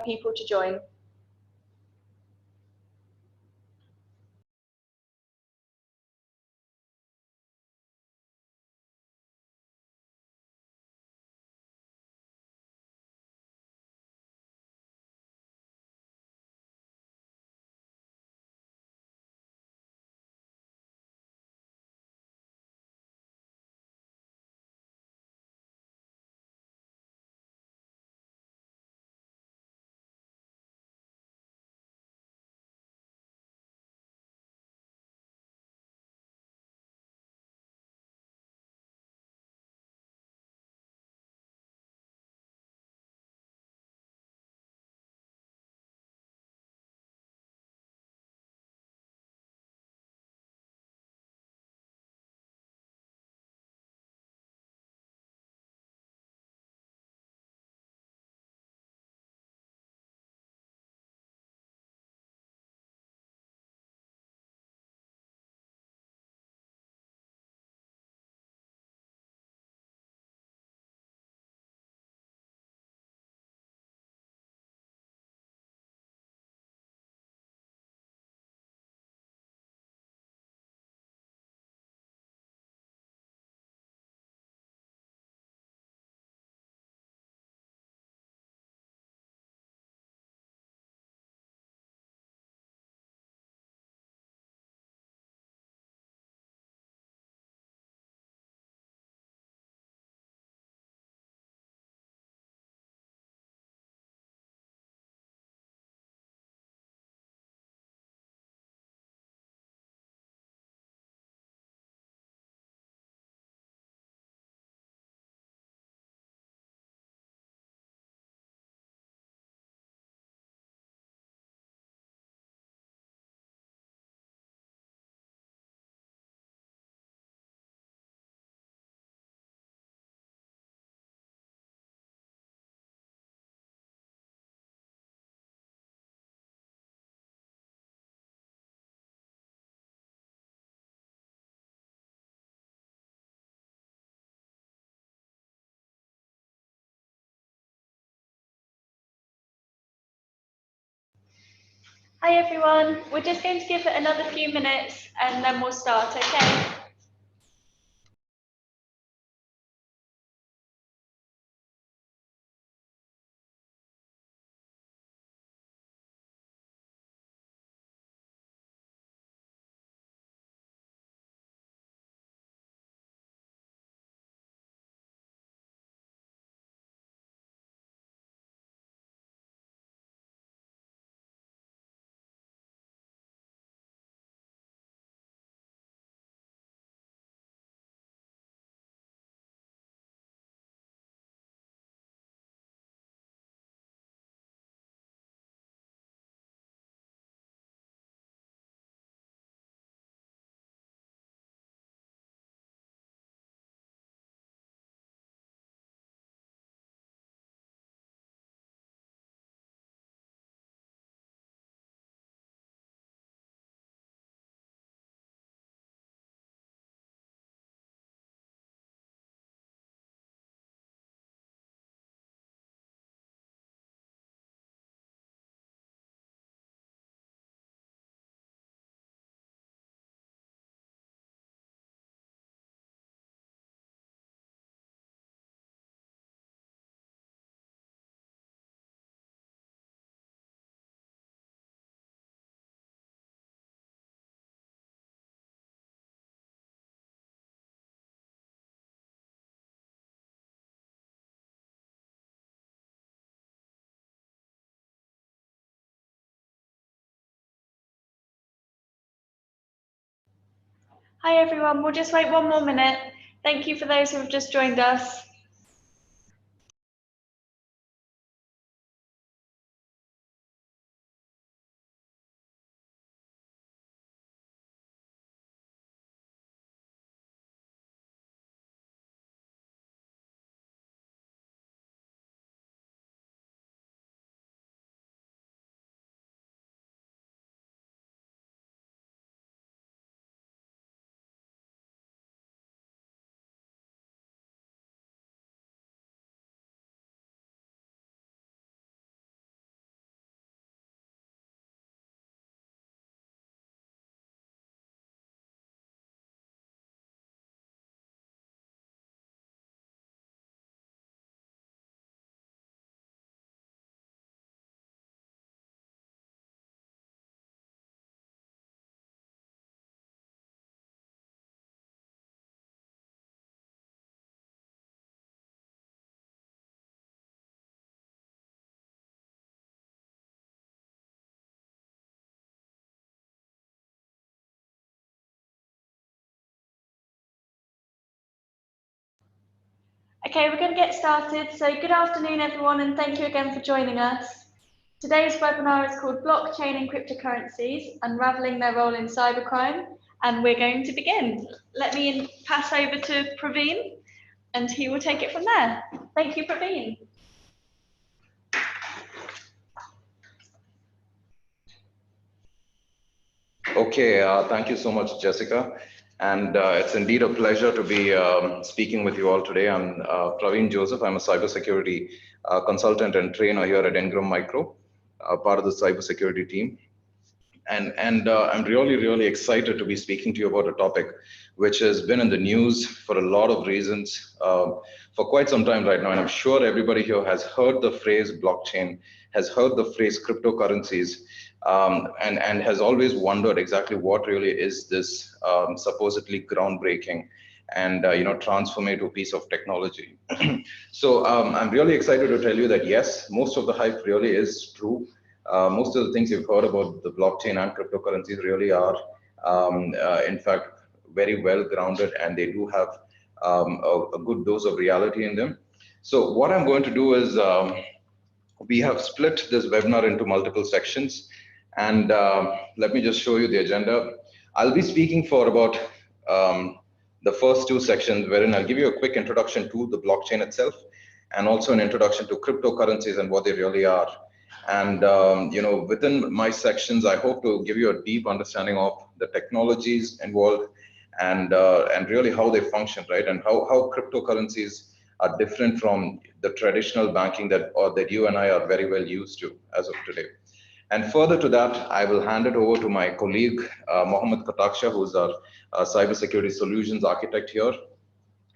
people to join. Hi everyone, we're just going to give it another few minutes and then we'll start, okay? Hi everyone, we'll just wait one more minute. Thank you for those who have just joined us. Okay, we're going to get started. So good afternoon, everyone, and thank you again for joining us. Today's webinar is called Blockchain and Cryptocurrencies, Unraveling Their Role in Cybercrime, and we're going to begin. Let me pass over to Praveen, and he will take it from there. Thank you, Praveen. Okay, thank you so much, Jessica. And it's indeed a pleasure to be speaking with you all today. I'm Praveen Joseph. I'm a cybersecurity consultant and trainer here at Ingram Micro, part of the cybersecurity team. And I'm really excited to be speaking to you about a topic which has been in the news for a lot of reasons for quite some time right now. And I'm sure everybody here has heard the phrase blockchain, has heard the phrase cryptocurrencies, and has always wondered exactly what really is this supposedly groundbreaking and transformative piece of technology. So I'm really excited to tell you that yes, most of the hype really is true. Most of the things you've heard about the blockchain and cryptocurrencies really are, in fact, very well grounded, and they do have a good dose of reality in them. So what I'm going to do is we have split this webinar into multiple sections, and let me just show you the agenda. I'll be speaking for about the first two sections, wherein I'll give you a quick introduction to the blockchain itself, and also an introduction to cryptocurrencies and what they really are. And within my sections, I hope to give you a deep understanding of the technologies involved and really how they function, right? And how cryptocurrencies are different from the traditional banking that you and I are very well used to as of today. And further to that, I will hand it over to my colleague, Mohammed Kataksha, who's our cybersecurity solutions architect here.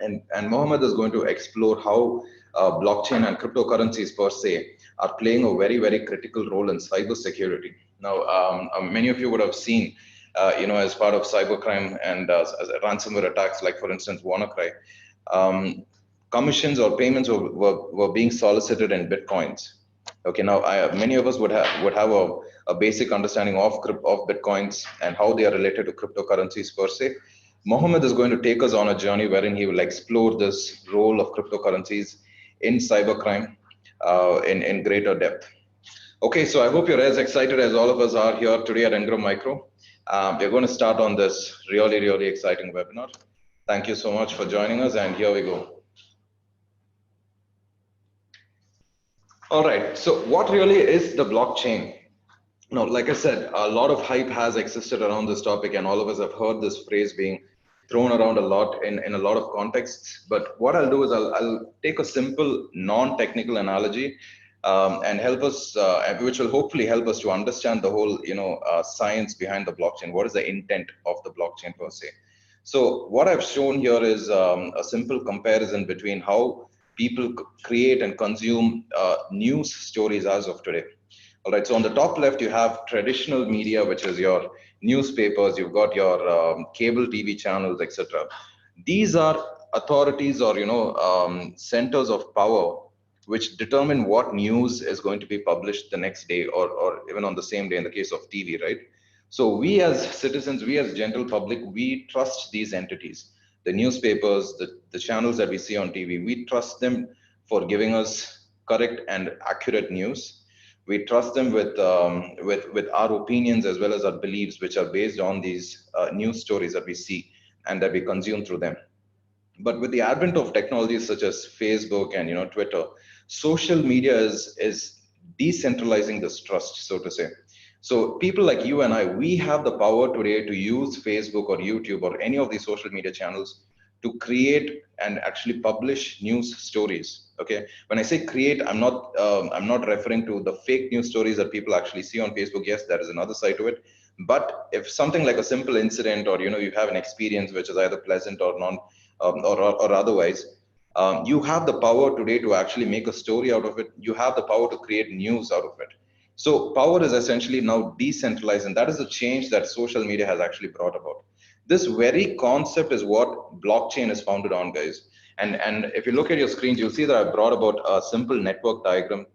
And Mohammed is going to explore how blockchain and cryptocurrencies per se are playing a very critical role in cybersecurity. Now, many of you would have seen, as part of cybercrime and as ransomware attacks, like for instance, WannaCry, commissions or payments were being solicited in Bitcoins. Okay, now many of us would have a basic understanding of Bitcoins and how they are related to cryptocurrencies per se. Mohammed is going to take us on a journey wherein he will explore this role of cryptocurrencies in cybercrime in greater depth. Okay, so I hope you're as excited as all of us are here today at Ingram Micro. We're going to start on this really exciting webinar. Thank you so much for joining us, and here we go. All right, so what really is the blockchain? Now, like I said, a lot of hype has existed around this topic, and all of us have heard this phrase being thrown around a lot in a lot of contexts. But what I'll do is I'll take a simple non-technical analogy and help us, which will hopefully help us to understand the whole science behind the blockchain. What is the intent of the blockchain per se? So what I've shown here is a simple comparison between how people create and consume news stories as of today. All right, so on the top left, you have traditional media, which is your newspapers, you've got your cable TV channels, etc. These are authorities or centers of power which determine what news is going to be published the next day or even on the same day in the case of TV, right? So we as citizens, we as general public, we trust these entities, the newspapers, the channels that we see on TV, we trust them for giving us correct and accurate news. We trust them with our opinions as well as our beliefs, which are based on these news stories that we see and that we consume through them. But with the advent of technologies such as Facebook and Twitter, social media is decentralizing this trust, so to say. So people like you and I, we have the power today to use Facebook or YouTube or any of these social media channels to create and actually publish news stories. Okay, when I say create, I'm not referring to the fake news stories that people actually see on Facebook. Yes, there is another side to it. But if something like a simple incident or you have an experience which is either pleasant or non or otherwise, you have the power today to actually make a story out of it. You have the power to create news out of it. So power is essentially now decentralized, and that is the change that social media has actually brought about. This very concept is what blockchain is founded on, guys. And if you look at your screens, you'll see that I brought about a simple network diagram.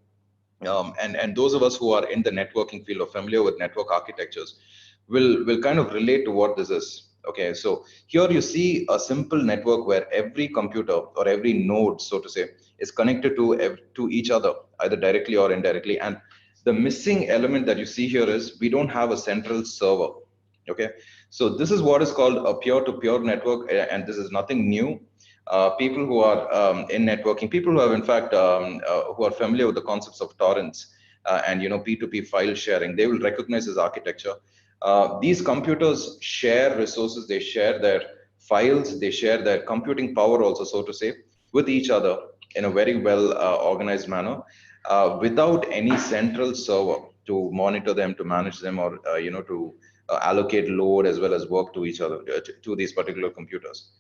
And those of us who are in the networking field or familiar with network architectures will kind of relate to what this is. Okay, so here you see a simple network where every computer or every node, so to say, is connected to each other, either directly or indirectly. And the missing element that you see here is we don't have a central server. Okay, so this is what is called a peer-to-peer network, and this is nothing new. People who are in networking, people who have in fact who are familiar with the concepts of torrents and P2P file sharing, they will recognize this architecture. These computers share resources, they share their files, they share their computing power also, so to say, with each other in a very well organized manner, without any central server to monitor them, to manage them, or to allocate load as well as work to each other, to these particular computers.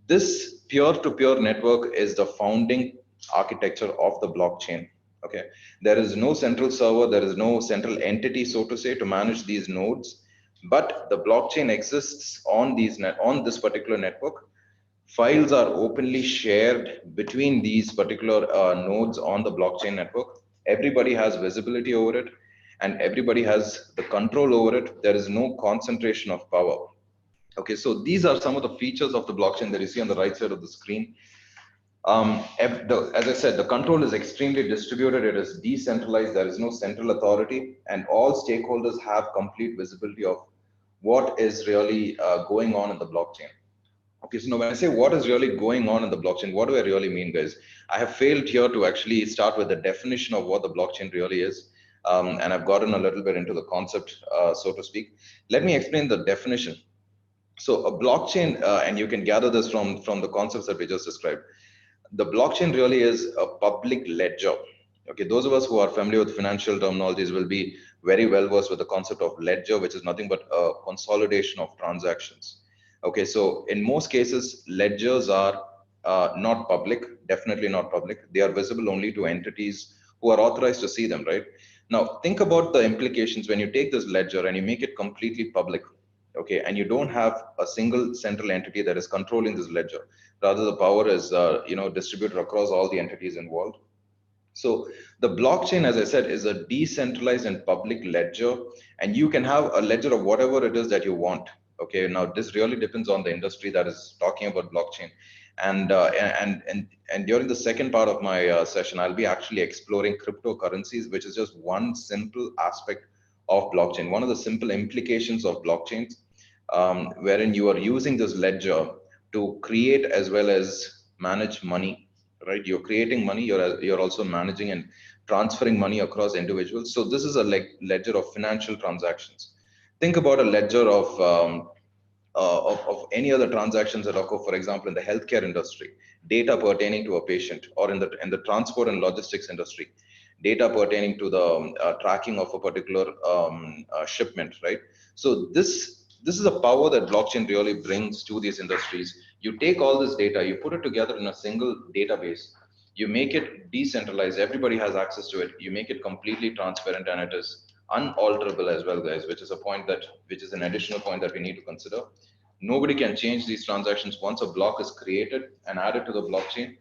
This peer-to-peer network is the founding architecture of the blockchain. Okay, there is no central server, there is no central entity, so to say, to manage these nodes, but the blockchain exists on on this particular network. Files are openly shared between these particular nodes on the blockchain network. Everybody has visibility over it, and everybody has the control over it. There is no concentration of power. Okay, so these are some of the features of the blockchain that you see on the right side of the screen. As I said, the control is extremely distributed. It is decentralized. There is no central authority, and all stakeholders have complete visibility of what is really going on in the blockchain. Okay, so now when I say what is really going on in the blockchain, what do I really mean, guys? I have failed here to actually start with the definition of what the blockchain really is. And I've gotten a little bit into the concept, so to speak. Let me explain the definition. So a blockchain, and you can gather this from the concepts that we just described. The blockchain really is a public ledger. Okay, those of us who are familiar with financial terminologies will be very well versed with the concept of ledger, which is nothing but a consolidation of transactions. Okay, so in most cases, ledgers are not public, definitely not public. They are visible only to entities who are authorized to see them, right? Now, think about the implications when you take this ledger and you make it completely public. Okay, and you don't have a single central entity that is controlling this ledger. Rather, the power is distributed across all the entities involved. So the blockchain, as I said, is a decentralized and public ledger, and you can have a ledger of whatever it is that you want. Okay, now this really depends on the industry that is talking about blockchain, and during the second part of my session, I'll be actually exploring cryptocurrencies, which is just one simple aspect of blockchain, one of the simple implications of blockchains, wherein you are using this ledger to create as well as manage money, right? You're creating money, you're also managing and transferring money across individuals. So this is a ledger of financial transactions. Think about a ledger of any other transactions that occur, for example, in the healthcare industry, data pertaining to a patient, or in the transport and logistics industry, data pertaining to the tracking of a particular shipment, right? So this is a power that blockchain really brings to these industries. You take all this data, you put it together in a single database, you make it decentralized, everybody has access to it, you make it completely transparent, and it is unalterable as well, guys, which is an additional point that we need to consider. Nobody can change these transactions. Once a block is created and added to the blockchain,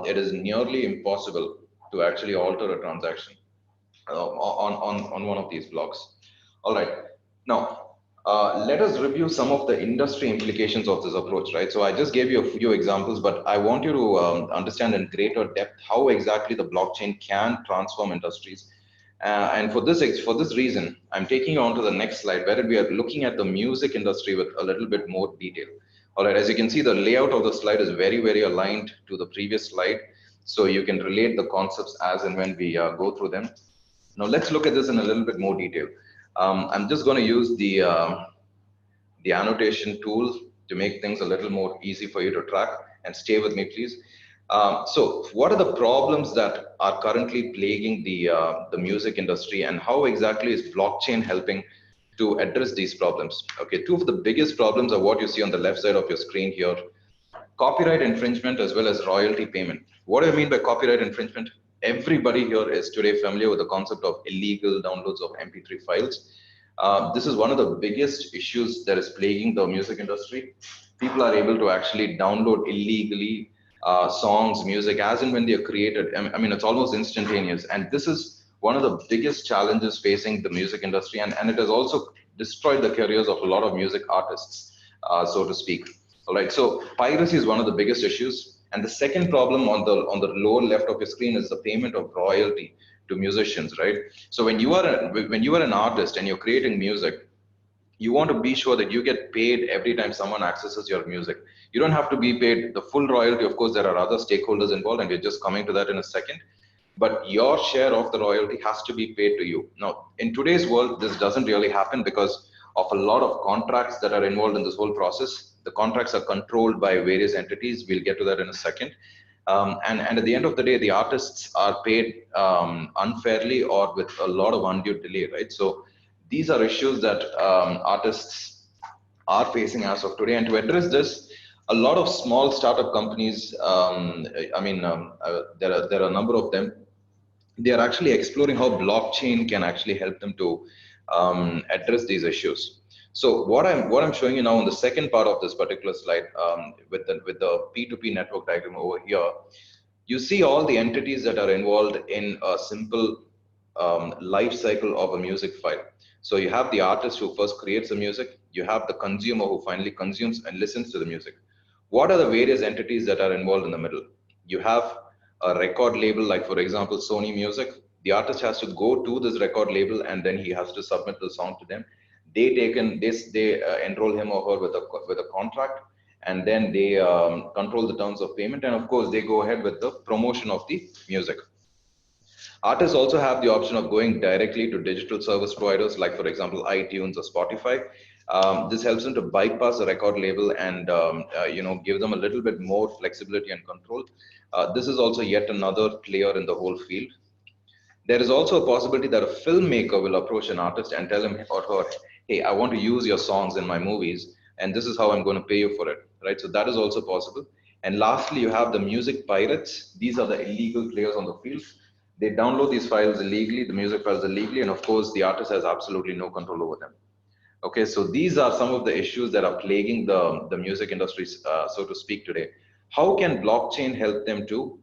it is nearly impossible to actually alter a transaction on one of these blocks. All right. Now, let us review some of the industry implications of this approach, right? So I just gave you a few examples, but I want you to understand in greater depth how exactly the blockchain can transform industries. And for this reason, I'm taking you on to the next slide, where we are looking at the music industry with a little bit more detail. All right, as you can see, the layout of the slide is very, very aligned to the previous slide, so you can relate the concepts as and when we go through them. Now let's look at this in a little bit more detail. I'm just going to use the annotation tool to make things a little more easy for you to track, and stay with me, please. So what are the problems that are currently plaguing the music industry, and how exactly is blockchain helping to address these problems? Okay, two of the biggest problems are what you see on the left side of your screen here: copyright infringement as well as royalty payment. What do I mean by copyright infringement? Everybody here is today familiar with the concept of illegal downloads of MP3 files. This is one of the biggest issues that is plaguing the music industry. People are able to actually download illegally songs, music, as and when they are created. I mean, it's almost instantaneous. And this is one of the biggest challenges facing the music industry. And it has also destroyed the careers of a lot of music artists. so to speak. All right, so piracy is one of the biggest issues. And the second problem on the lower left of your screen is the payment of royalty to musicians, right? So when you are an artist and you're creating music, you want to be sure that you get paid every time someone accesses your music. You don't have to be paid the full royalty. Of course, there are other stakeholders involved, and we're just coming to that in a second. But your share of the royalty has to be paid to you. Now, in today's world, this doesn't really happen because of a lot of contracts that are involved in this whole process. The contracts are controlled by various entities. We'll get to that in a second. And at the end of the day, the artists are paid unfairly or with a lot of undue delay, right? So these are issues that artists are facing as of today. And to address this, a lot of small startup companies, there are a number of them, they are actually exploring how blockchain can actually help them to address these issues. So what I'm showing you now on the second part of this particular slide, with the P2P network diagram over here, you see all the entities that are involved in a simple life cycle of a music file. So you have the artist who first creates the music, you have the consumer who finally consumes and listens to the music. What are the various entities that are involved in the middle? You have a record label, like for example, Sony Music. The artist has to go to this record label and then he has to submit the song to them. They take in this, they enroll him or her with a contract, and then they control the terms of payment, and of course they go ahead with the promotion of the music. Artists also have the option of going directly to digital service providers, like for example, iTunes or Spotify. This helps them to bypass the record label and give them a little bit more flexibility and control. This is also yet another player in the whole field. There is also a possibility that a filmmaker will approach an artist and tell him or her, hey, I want to use your songs in my movies, and this is how I'm going to pay you for it, right? So that is also possible. And lastly, you have the music pirates. These are the illegal players on the field. They download these files illegally, the music files illegally, and of course, the artist has absolutely no control over them. Okay, so these are some of the issues that are plaguing the music industry, so to speak, today. How can blockchain help them to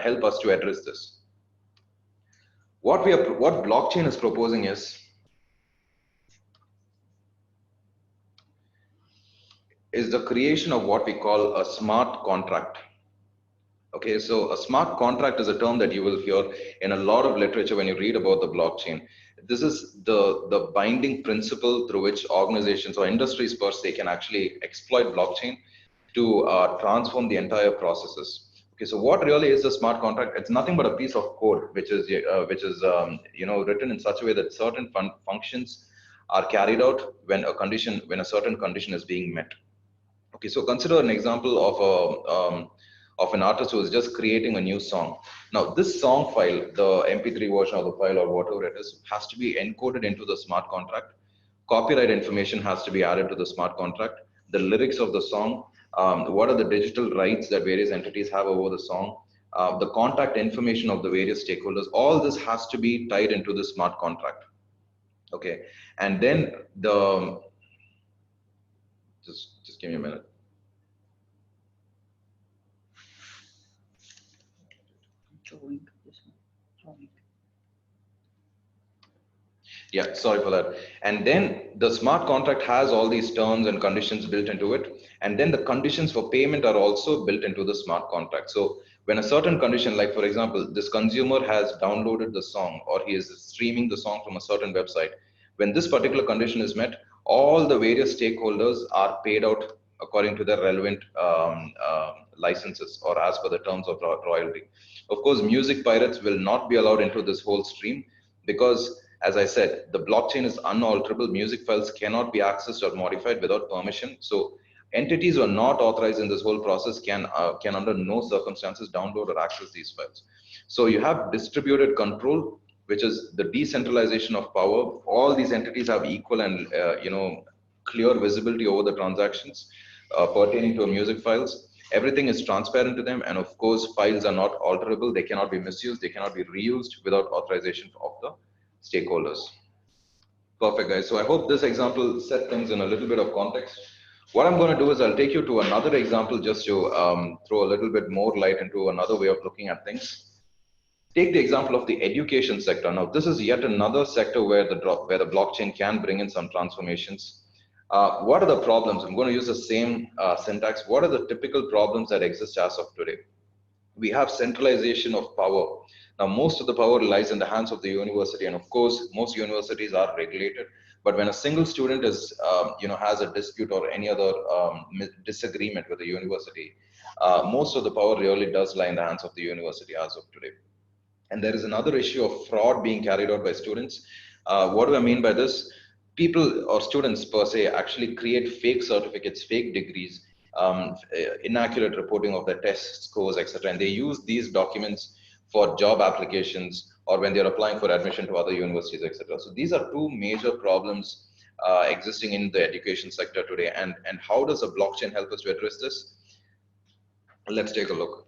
help us to address this? What blockchain is proposing is the creation of what we call a smart contract. Okay, so a smart contract is a term that you will hear in a lot of literature when you read about the blockchain. This is the binding principle through which organizations or industries per se can actually exploit blockchain to transform the entire processes. Okay, so what really is a smart contract? It's nothing but a piece of code which is written in such a way that certain functions are carried out when a certain condition is being met. Okay, so consider an example of an artist who is just creating a new song. Now, this song file, the MP3 version of the file or whatever it is, has to be encoded into the smart contract. Copyright information has to be added to the smart contract. The lyrics of the song, what are the digital rights that various entities have over the song, the contact information of the various stakeholders, all this has to be tied into the smart contract. Okay, and then just give me a minute. Yeah, sorry for that. And then the smart contract has all these terms and conditions built into it. And then the conditions for payment are also built into the smart contract. So when a certain condition, like for example, this consumer has downloaded the song or he is streaming the song from a certain website, when this particular condition is met, all the various stakeholders are paid out according to their relevant licenses or as per the terms of royalty. Of course, music pirates will not be allowed into this whole stream because, as I said, the blockchain is unalterable. Music files cannot be accessed or modified without permission. So entities who are not authorized in this whole process can under no circumstances download or access these files. So you have distributed control, which is the decentralization of power. All these entities have equal and clear visibility over the transactions pertaining to music files. Everything is transparent to them, and of course, files are not alterable. They cannot be misused. They cannot be reused without authorization of the stakeholders. Perfect, guys. So I hope this example set things in a little bit of context. What I'm going to do is I'll take you to another example just to throw a little bit more light into another way of looking at things. Take the example of the education sector. Now, this is yet another sector where the blockchain can bring in some transformations. What are the problems? I'm going to use the same syntax. What are the typical problems that exist as of today? We have centralization of power. Now, most of the power lies in the hands of the university, and of course, most universities are regulated. But when a single student is, has a dispute or any other disagreement with the university, most of the power really does lie in the hands of the university as of today. And there is another issue of fraud being carried out by students. What do I mean by this? People or students per se actually create fake certificates, fake degrees, inaccurate reporting of their test scores, etc. And they use these documents for job applications or when they're applying for admission to other universities, etc. So these are two major problems existing in the education sector today. And how does a blockchain help us to address this? Let's take a look.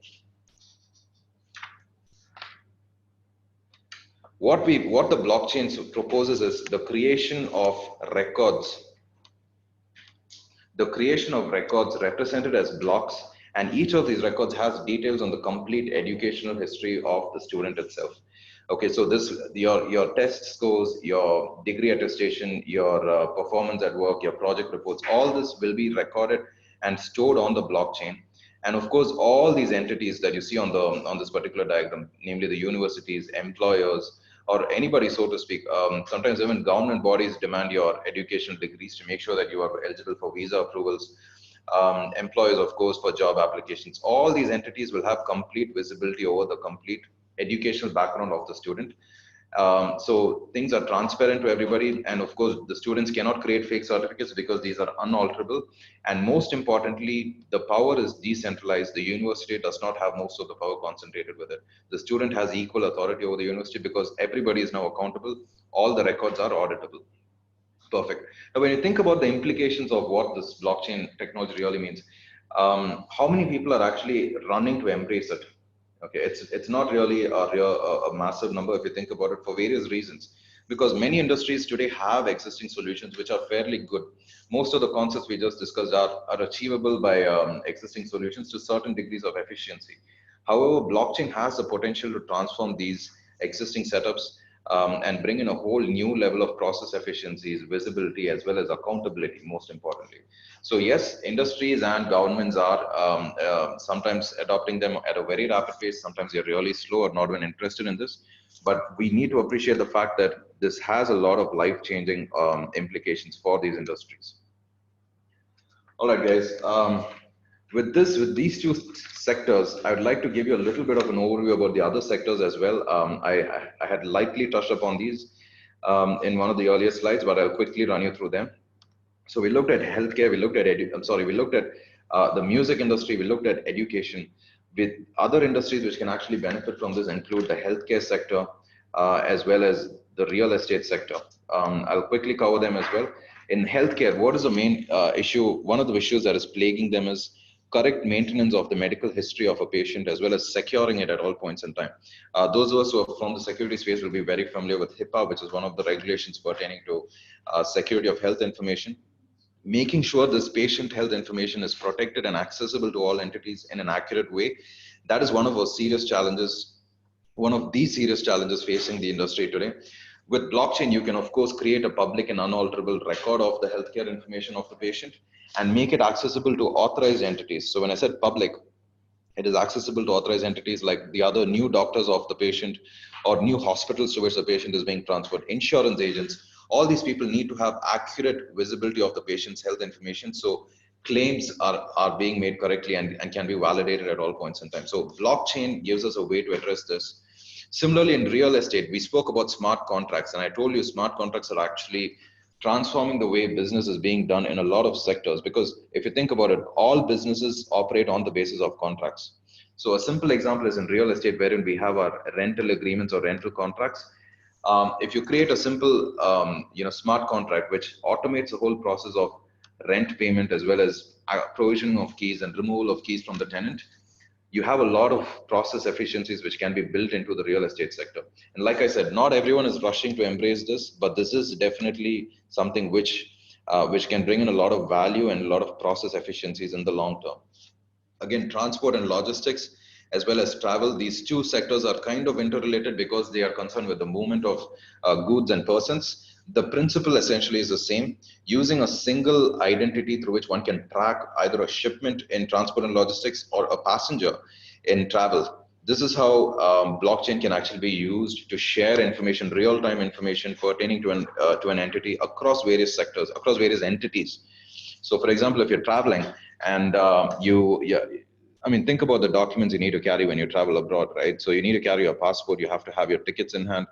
What the blockchain proposes is the creation of records. The creation of records represented as blocks, and each of these records has details on the complete educational history of the student itself. Okay, so this your test scores, your degree attestation, your performance at work, your project reports, all this will be recorded and stored on the blockchain. And of course, all these entities that you see on this particular diagram, namely the universities, employers, or anybody, so to speak. Sometimes even government bodies demand your educational degrees to make sure that you are eligible for visa approvals. Employers, of course, for job applications. All these entities will have complete visibility over the complete educational background of the student. So things are transparent to everybody, and of course the students cannot create fake certificates because these are unalterable. And most importantly, the power is decentralized. The university does not have most of the power concentrated with it. The student has equal authority over the university because everybody is now accountable. All the records are auditable. Perfect. Now, when you think about the implications of what this blockchain technology really means, how many people are actually running to embrace it? Okay, it's not really a massive number if you think about it, for various reasons. Because many industries today have existing solutions which are fairly good. Most of the concepts we just discussed are achievable by existing solutions to certain degrees of efficiency. However, blockchain has the potential to transform these existing setups and bring in a whole new level of process efficiencies, visibility, as well as accountability, most importantly. So yes, industries and governments are sometimes adopting them at a very rapid pace. Sometimes they're really slow or not even interested in this. But we need to appreciate the fact that this has a lot of life-changing implications for these industries. All right, guys. With these two sectors, I would like to give you a little bit of an overview about the other sectors as well. I had lightly touched upon these in one of the earlier slides, but I'll quickly run you through them. So we looked at healthcare, we looked at we looked at the music industry, we looked at education. With other industries which can actually benefit from this include the healthcare sector as well as the real estate sector. I'll quickly cover them as well. In healthcare, what is the main issue? One of the issues that is plaguing them is correct maintenance of the medical history of a patient as well as securing it at all points in time. Those of us who are from the security space will be very familiar with HIPAA, which is one of the regulations pertaining to security of health information. Making sure this patient health information is protected and accessible to all entities in an accurate way. That is one of our serious challenges, one of the serious challenges facing the industry today. With blockchain, you can of course create a public and unalterable record of the healthcare information of the patient and make it accessible to authorized entities. So when I said public, it is accessible to authorized entities like the other new doctors of the patient or new hospitals to which the patient is being transferred, insurance agents. All these people need to have accurate visibility of the patient's health information. So claims are being made correctly and can be validated at all points in time. So blockchain gives us a way to address this. Similarly, in real estate, we spoke about smart contracts, and I told you smart contracts are actually transforming the way business is being done in a lot of sectors. Because if you think about it, all businesses operate on the basis of contracts. So a simple example is in real estate, wherein we have our rental agreements or rental contracts. If you create a simple, smart contract which automates the whole process of rent payment as well as provisioning of keys and removal of keys from the tenant, you have a lot of process efficiencies which can be built into the real estate sector. And like I said, not everyone is rushing to embrace this, but this is definitely something which can bring in a lot of value and a lot of process efficiencies in the long term. Again, transport and logistics as well as travel, these two sectors are kind of interrelated because they are concerned with the movement of goods and persons. The principle essentially is the same, using a single identity through which one can track either a shipment in transport and logistics or a passenger in travel. This is how blockchain can actually be used to share information, real-time information pertaining to an entity across various sectors, across various entities. So, for example, if you're traveling and I mean, think about the documents you need to carry when you travel abroad, right? So you need to carry your passport, you have to have your tickets in hand.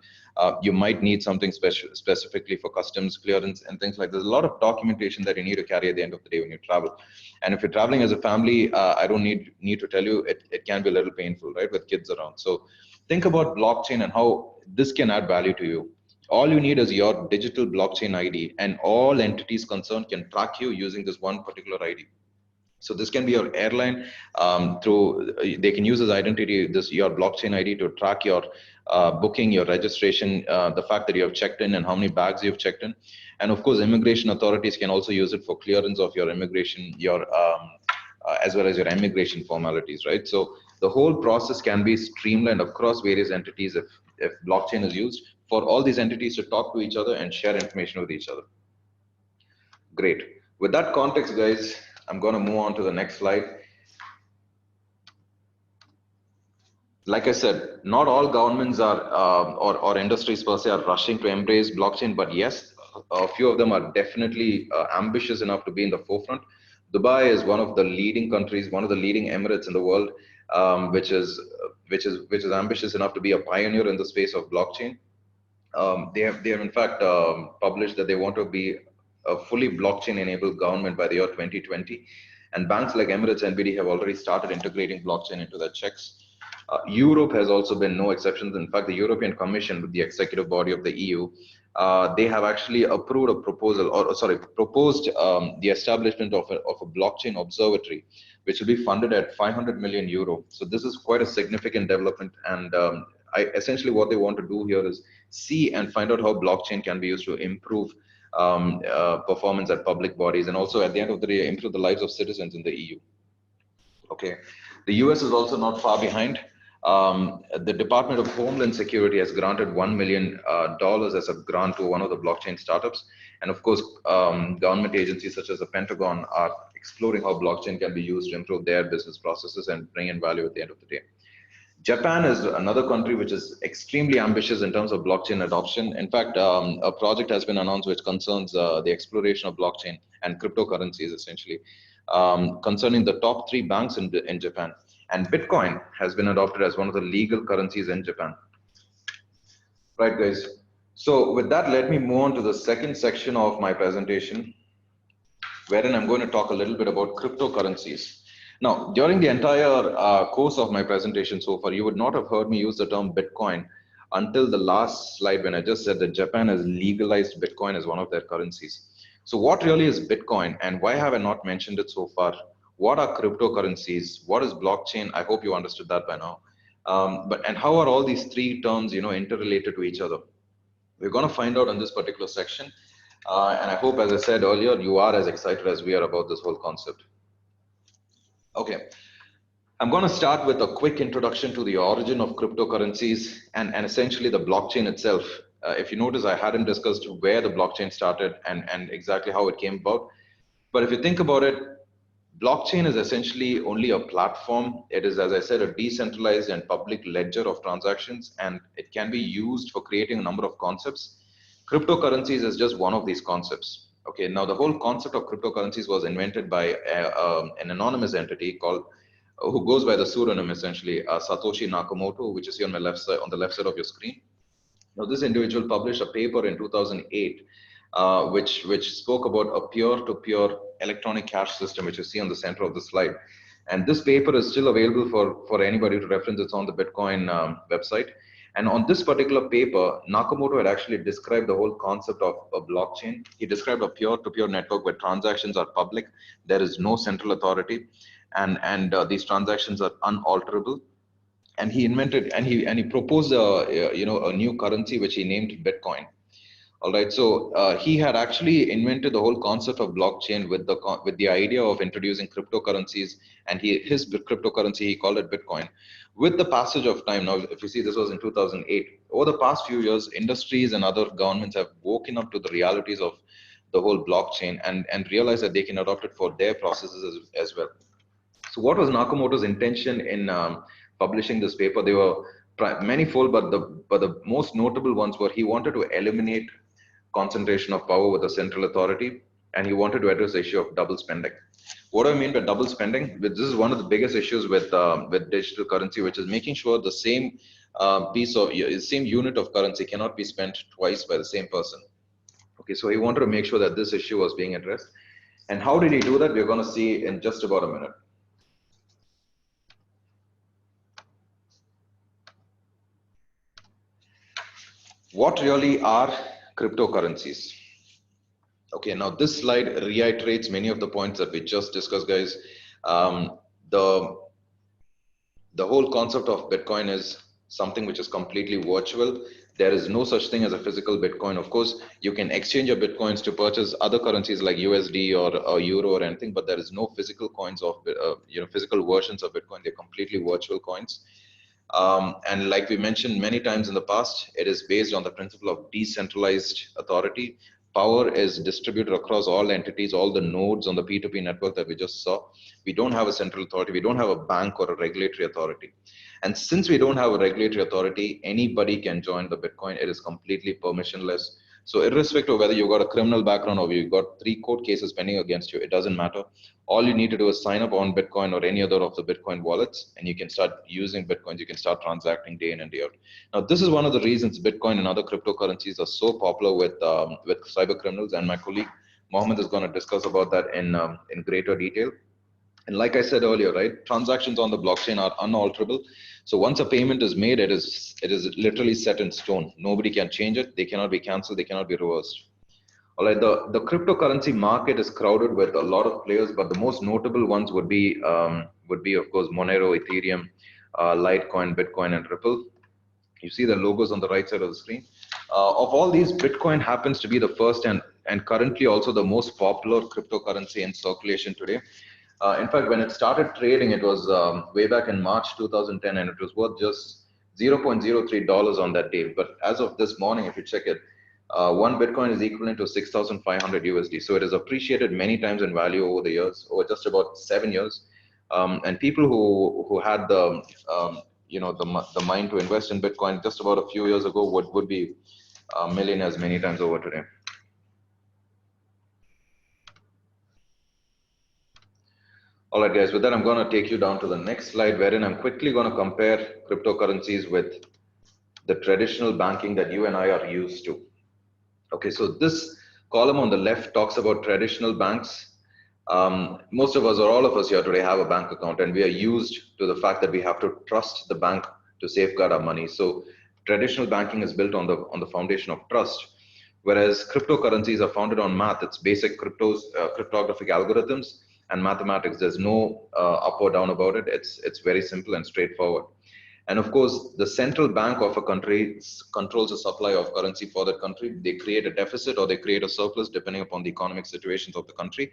You might need something specifically for customs clearance and things like that. There's a lot of documentation that you need to carry at the end of the day when you travel. And if you're traveling as a family, I don't need to tell you, it can be a little painful, right, with kids around. So think about blockchain and how this can add value to you. All you need is your digital blockchain ID, and all entities concerned can track you using this one particular ID. So this can be your airline, they can use this identity, your blockchain ID to track your booking, your registration, the fact that you have checked in and how many bags you've checked in. And of course, immigration authorities can also use it for clearance of your immigration, as well as your immigration formalities, right? So the whole process can be streamlined across various entities if blockchain is used for all these entities to talk to each other and share information with each other. Great. With that context, guys, I'm going to move on to the next slide. Like I said, not all governments are or industries per se are rushing to embrace blockchain, but yes, a few of them are definitely ambitious enough to be in the forefront. Dubai is one of the leading countries, one of the leading emirates in the world, which is ambitious enough to be a pioneer in the space of blockchain. They have in fact published that they want to be a fully blockchain-enabled government by the year 2020, and banks like Emirates NBD have already started integrating blockchain into their checks. Europe has also been no exception. In fact, the European Commission, with the executive body of the EU, they have actually approved a proposal, proposed the establishment of a blockchain observatory, which will be funded at 500 million euro. So this is quite a significant development, and essentially what they want to do here is see and find out how blockchain can be used to improve performance at public bodies, and also at the end of the day improve the lives of citizens in the EU. Okay, the US is also not far behind. The Department of Homeland Security has granted $1 million as a grant to one of the blockchain startups. And of course, government agencies such as the Pentagon are exploring how blockchain can be used to improve their business processes and bring in value at the end of the day. Japan is another country which is extremely ambitious in terms of blockchain adoption. In fact, a project has been announced which concerns the exploration of blockchain and cryptocurrencies, essentially, concerning the top 3 banks in Japan. And Bitcoin has been adopted as one of the legal currencies in Japan. Right, guys. So with that, let me move on to the second section of my presentation, wherein I'm going to talk a little bit about cryptocurrencies. Now, during the entire course of my presentation so far, you would not have heard me use the term Bitcoin until the last slide when I just said that Japan has legalized Bitcoin as one of their currencies. So what really is Bitcoin, and why have I not mentioned it so far? What are cryptocurrencies? What is blockchain? I hope you understood that by now. And how are all these 3 terms, interrelated to each other? We're going to find out in this particular section. And I hope, as I said earlier, you are as excited as we are about this whole concept. Okay, I'm going to start with a quick introduction to the origin of cryptocurrencies and essentially the blockchain itself. If you notice, I hadn't discussed where the blockchain started and exactly how it came about. But if you think about it, blockchain is essentially only a platform. It is, as I said, a decentralized and public ledger of transactions, and it can be used for creating a number of concepts. Cryptocurrencies is just one of these concepts. Okay, now the whole concept of cryptocurrencies was invented by an anonymous entity called, who goes by the pseudonym essentially, Satoshi Nakamoto, which is here on my left side, on the left side of your screen. Now this individual published a paper in 2008, which spoke about a peer-to-peer electronic cash system, which you see on the center of the slide. And this paper is still available for anybody to reference. It's on the Bitcoin website. And on this particular paper, Nakamoto had actually described the whole concept of a blockchain. He described a peer-to-peer network where transactions are public. There is no central authority, and these transactions are unalterable. And he invented and he proposed a new currency which he named Bitcoin. All right, so he had actually invented the whole concept of blockchain with the idea of introducing cryptocurrencies, and his cryptocurrency he called it Bitcoin. With the passage of time, now if you see this was in 2008, over the past few years, industries and other governments have woken up to the realities of the whole blockchain and realized that they can adopt it for their processes as well. So what was Nakamoto's intention in publishing this paper? They were manifold, but the most notable ones were he wanted to eliminate concentration of power with a central authority, and he wanted to address the issue of double spending. What do I mean by double spending? This is one of the biggest issues with digital currency, which is making sure the same same unit of currency cannot be spent twice by the same person. Okay, so he wanted to make sure that this issue was being addressed. And how did he do that? We're going to see in just about a minute. What really are cryptocurrencies? Okay, now this slide reiterates many of the points that we just discussed, guys. The whole concept of Bitcoin is something which is completely virtual. There is no such thing as a physical Bitcoin. Of course, you can exchange your Bitcoins to purchase other currencies like USD or Euro or anything, but there is no physical coins of, physical versions of Bitcoin. They're completely virtual coins. And like we mentioned many times in the past, it is based on the principle of decentralized authority. Power is distributed across all entities, all the nodes on the P2P network that we just saw. We don't have a central authority. We don't have a bank or a regulatory authority. And since we don't have a regulatory authority, anybody can join the Bitcoin. It is completely permissionless. So irrespective of whether you've got a criminal background or you've got 3 court cases pending against you, it doesn't matter. All you need to do is sign up on Bitcoin or any other of the Bitcoin wallets, and you can start using Bitcoins. You can start transacting day in and day out. Now, this is one of the reasons Bitcoin and other cryptocurrencies are so popular with cyber criminals. And my colleague Mohammed is going to discuss about that in greater detail. And like I said earlier, right, transactions on the blockchain are unalterable. So once a payment is made, it is literally set in stone. Nobody can change it. They cannot be canceled. They cannot be reversed. All right, the cryptocurrency market is crowded with a lot of players, but the most notable ones would be of course Monero, Ethereum, Litecoin, Bitcoin, and Ripple. You see the logos on the right side of the screen. Of all these, Bitcoin happens to be the first and currently also the most popular cryptocurrency in circulation today. In fact, when it started trading, it was way back in March 2010, and it was worth just $0.03 on that day. But as of this morning, if you check it, one Bitcoin is equivalent to 6,500 USD. So it has appreciated many times in value over the years, over just about 7 years. And people who had the mind to invest in Bitcoin just about a few years ago would be millionaires many times over today. All right, guys, with that, I'm going to take you down to the next slide, wherein I'm quickly going to compare cryptocurrencies with the traditional banking that you and I are used to. Okay, so this column on the left talks about traditional banks. Most of us or all of us here today have a bank account, and we are used to the fact that we have to trust the bank to safeguard our money. So traditional banking is built on the foundation of trust, whereas cryptocurrencies are founded on math. It's basic cryptographic algorithms and mathematics. There's no up or down about it. It's very simple and straightforward. And of course, the central bank of a country controls the supply of currency for that country. They create a deficit or they create a surplus depending upon the economic situations of the country.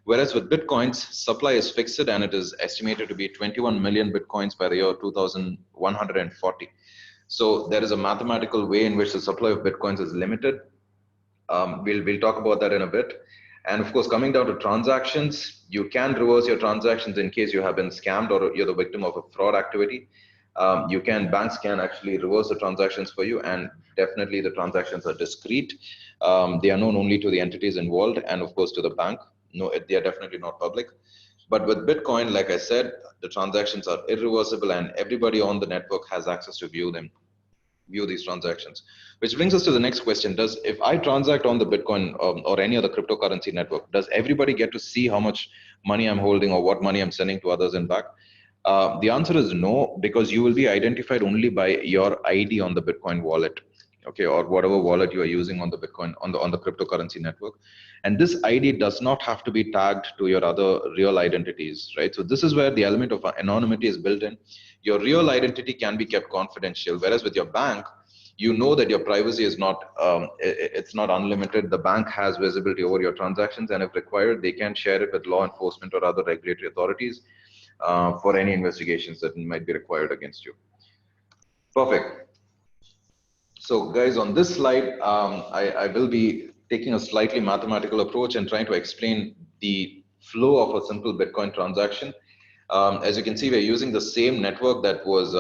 Whereas with Bitcoins, supply is fixed, and it is estimated to be 21 million Bitcoins by the year 2140. So there is a mathematical way in which the supply of Bitcoins is limited. We'll talk about that in a bit. And of course, coming down to transactions, you can reverse your transactions in case you have been scammed or you're the victim of a fraud activity. Banks can actually reverse the transactions for you, and definitely the transactions are discreet. They are known only to the entities involved and of course to the bank. No, they are definitely not public. But with Bitcoin, like I said, the transactions are irreversible and everybody on the network has access to view these transactions. Which brings us to the next question. If I transact on the Bitcoin or any other cryptocurrency network, does everybody get to see how much money I'm holding or what money I'm sending to others and back? The answer is no, because you will be identified only by your ID on the Bitcoin wallet, okay, or whatever wallet you are using on the Bitcoin, on the cryptocurrency network. And this ID does not have to be tagged to your other real identities, right? So this is where the element of anonymity is built in. Your real identity can be kept confidential, whereas with your bank, You know that your privacy is not, it's not unlimited. The bank has visibility over your transactions, and if required, they can share it with law enforcement or other regulatory authorities for any investigations that might be required against you. Perfect. So guys, on this slide, I will be taking a slightly mathematical approach and trying to explain the flow of a simple Bitcoin transaction. As you can see, we're using the same network that was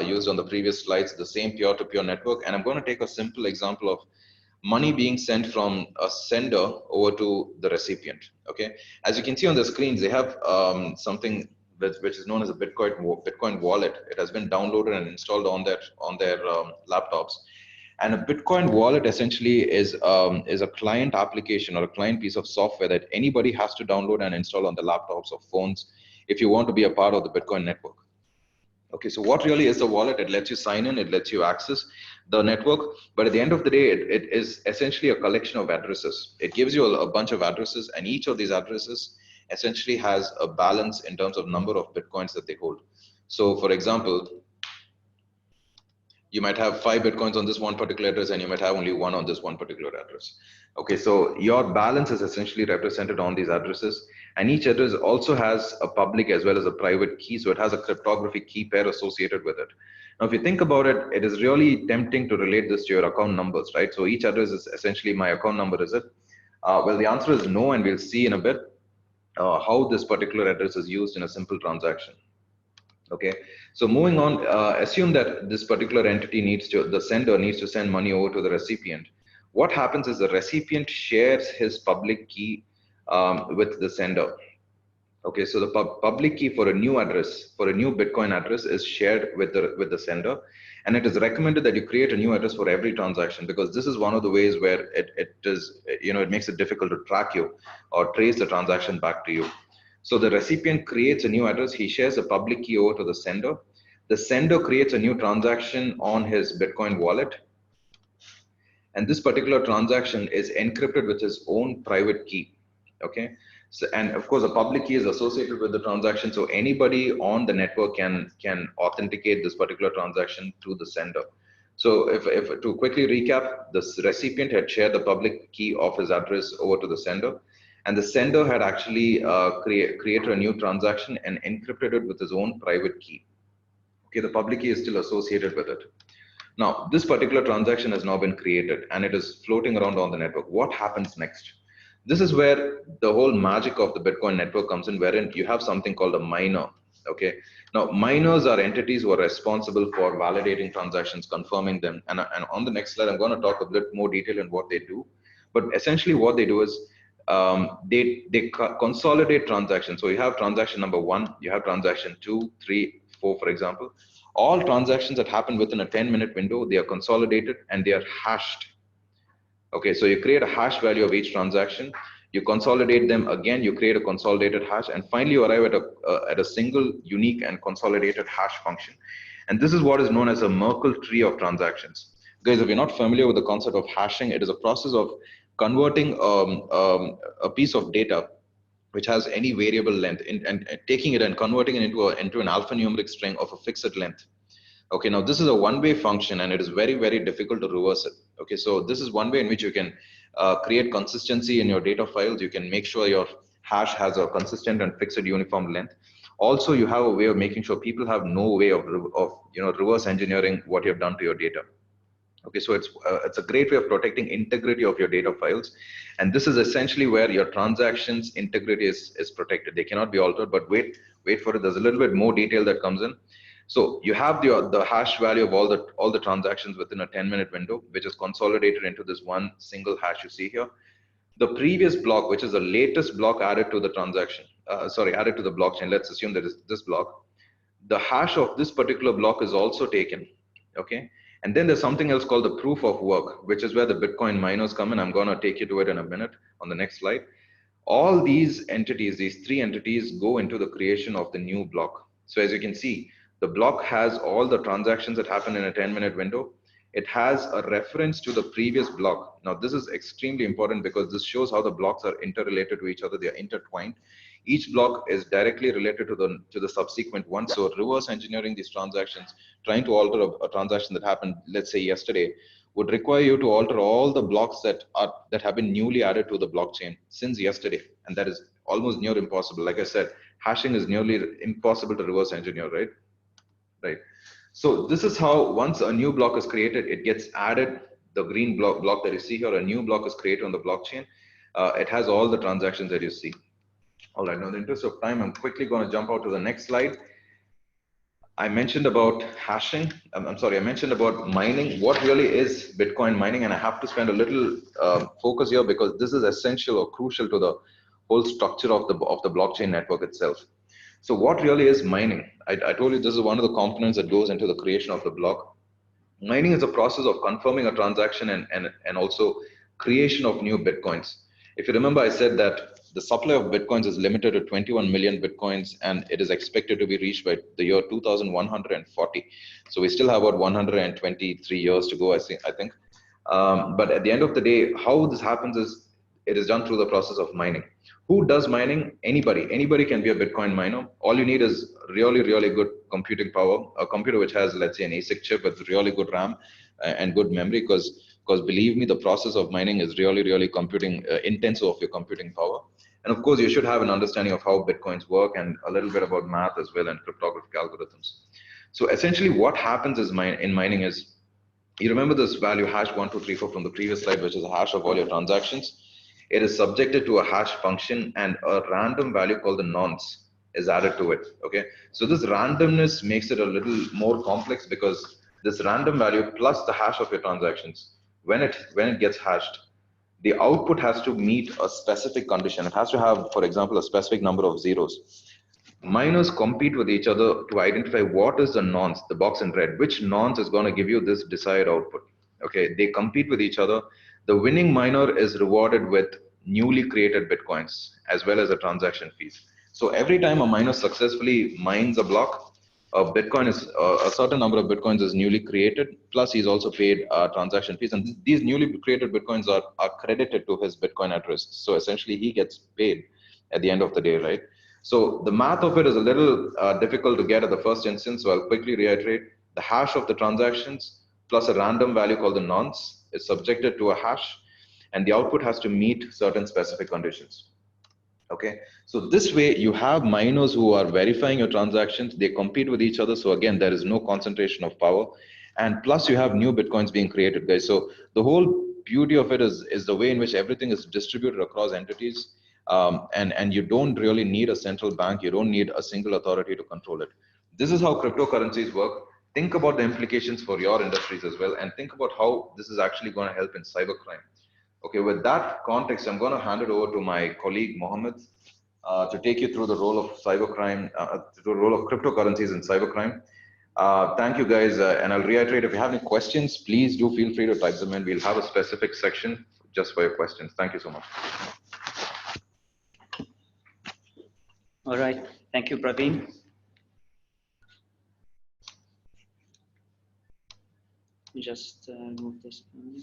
used on the previous slides, the same peer-to-peer network. And I'm going to take a simple example of money being sent from a sender over to the recipient. Okay, as you can see on the screens, they have something which is known as a Bitcoin wallet. It has been downloaded and installed on their laptops. And a Bitcoin wallet essentially is a client application or a client piece of software that anybody has to download and install on the laptops or phones if you want to be a part of the Bitcoin network. Okay, so what really is the wallet? It lets you sign in, it lets you access the network, but at the end of the day, it is essentially a collection of addresses. It gives you a bunch of addresses, and each of these addresses essentially has a balance in terms of number of Bitcoins that they hold. So for example, you might have 5 Bitcoins on this one particular address, and you might have only 1 on this one particular address. Okay, so your balance is essentially represented on these addresses, and each address also has a public as well as a private key, so it has a cryptographic key pair associated with it. Now, if you think about it, it is really tempting to relate this to your account numbers, right? So each address is essentially my account number, is it? Well, the answer is no, and we'll see in a bit how this particular address is used in a simple transaction. Okay, so moving on, assume that this particular entity the sender needs to send money over to the recipient. What happens is the recipient shares his public key with the sender. Okay, so the public key for a new address, for a new Bitcoin address, is shared with the sender, and it is recommended that you create a new address for every transaction, because this is one of the ways where it makes it difficult to track you or trace the transaction back to you. So the recipient creates a new address, he shares a public key over to the sender. The sender creates a new transaction on his Bitcoin wallet. And this particular transaction is encrypted with his own private key. Okay. So, and of course, a public key is associated with the transaction. So anybody on the network can authenticate this particular transaction to the sender. So if to quickly recap, the recipient had shared the public key of his address over to the sender. And the sender had actually created a new transaction and encrypted it with his own private key. Okay, the public key is still associated with it. Now, this particular transaction has now been created and it is floating around on the network. What happens next? This is where the whole magic of the Bitcoin network comes in, wherein you have something called a miner. Okay, now miners are entities who are responsible for validating transactions, confirming them. And on the next slide, I'm going to talk a bit more detail in what they do. But essentially, what they do is they consolidate transactions. So you have transaction number 1, you have transaction 2, 3, 4, for example. All transactions that happen within a 10-minute window, they are consolidated and they are hashed. Okay, so you create a hash value of each transaction, you consolidate them again, you create a consolidated hash, and finally you arrive at a single unique and consolidated hash function. And this is what is known as a Merkle tree of transactions. Guys, if you're not familiar with the concept of hashing, it is a process of converting a piece of data which has any variable length and taking it and converting it into an alphanumeric string of a fixed length. Okay, now this is a one-way function and it is very, very difficult to reverse it. Okay, so this is one way in which you can create consistency in your data files. You can make sure your hash has a consistent and fixed uniform length. Also, you have a way of making sure people have no way of reverse engineering what you have done to your data. Okay, so it's a great way of protecting integrity of your data files, and this is essentially where your transactions integrity is protected. They cannot be altered. But wait for it. There's a little bit more detail that comes in. So you have the hash value of all the transactions within a 10-minute window, which is consolidated into this one single hash you see here. The previous block, which is the latest block added to the transaction, added to the blockchain. Let's assume that is this block. The hash of this particular block is also taken. Okay. And then there's something else called the proof of work, which is where the Bitcoin miners come in. I'm going to take you to it in a minute on the next slide. All these entities, these 3 entities, go into the creation of the new block. So as you can see, the block has all the transactions that happen in a 10-minute window. it has a reference to the previous block. Now, this is extremely important because this shows how the blocks are interrelated to each other. They are intertwined. Each block is directly related to the subsequent one. So reverse engineering these transactions, trying to alter a transaction that happened, let's say yesterday, would require you to alter all the blocks that have been newly added to the blockchain since yesterday, and that is almost near impossible. Like I said, hashing is nearly impossible to reverse engineer, right? Right. So this is how once a new block is created, it gets added. The green block that you see here, a new block is created on the blockchain. It has all the transactions that you see. All right. Now, in the interest of time, I'm quickly going to jump out to the next slide. I mentioned about hashing. I'm sorry, I mentioned about mining. What really is Bitcoin mining? And I have to spend a little focus here because this is essential or crucial to the whole structure of the blockchain network itself. So what really is mining? I told you this is one of the components that goes into the creation of the block. Mining is a process of confirming a transaction and also creation of new Bitcoins. If you remember, I said that the supply of Bitcoins is limited to 21 million Bitcoins, and it is expected to be reached by the year 2140. So we still have about 123 years to go, I think. But at the end of the day, how this happens is it is done through the process of mining. Who does mining? Anybody. Anybody can be a Bitcoin miner. All you need is really, really good computing power. A computer which has, let's say, an ASIC chip with really good RAM and good memory, because believe me, the process of mining is really, really computing intensive of your computing power. And of course, you should have an understanding of how Bitcoins work and a little bit about math as well and cryptographic algorithms. So essentially what happens is in mining is, you remember this value hash 1234 from the previous slide, which is a hash of all your transactions. It is subjected to a hash function, and a random value called the nonce is added to it. Okay, so this randomness makes it a little more complex because this random value plus the hash of your transactions, when it gets hashed, the output has to meet a specific condition. It has to have, for example, a specific number of zeros. Miners compete with each other to identify what is the nonce, the box in red, which nonce is going to give you this desired output. Okay, they compete with each other. The winning miner is rewarded with newly created Bitcoins as well as the transaction fees. So every time a miner successfully mines a block, a certain number of Bitcoins is newly created, plus he's also paid transaction fees. And these newly created Bitcoins are credited to his Bitcoin address. So essentially he gets paid at the end of the day, right? So the math of it is a little difficult to get at the first instance. So I'll quickly reiterate: the hash of the transactions plus a random value called the nonce is subjected to a hash, and the output has to meet certain specific conditions. Okay, so this way you have miners who are verifying your transactions. They compete with each other. So again, there is no concentration of power, and plus you have new Bitcoins being created, guys. So the whole beauty of it is the way in which everything is distributed across entities. And you don't really need a central bank. You don't need a single authority to control it. This is how cryptocurrencies work. Think about the implications for your industries as well, and think about how this is actually going to help in cybercrime. Okay, with that context, I'm going to hand it over to my colleague Mohammed to take you through the role of cybercrime, the role of cryptocurrencies in cybercrime. Thank you, guys, and I'll reiterate: if you have any questions, please do feel free to type them in. We'll have a specific section just for your questions. Thank you so much. All right, thank you, Praveen. Just move this one.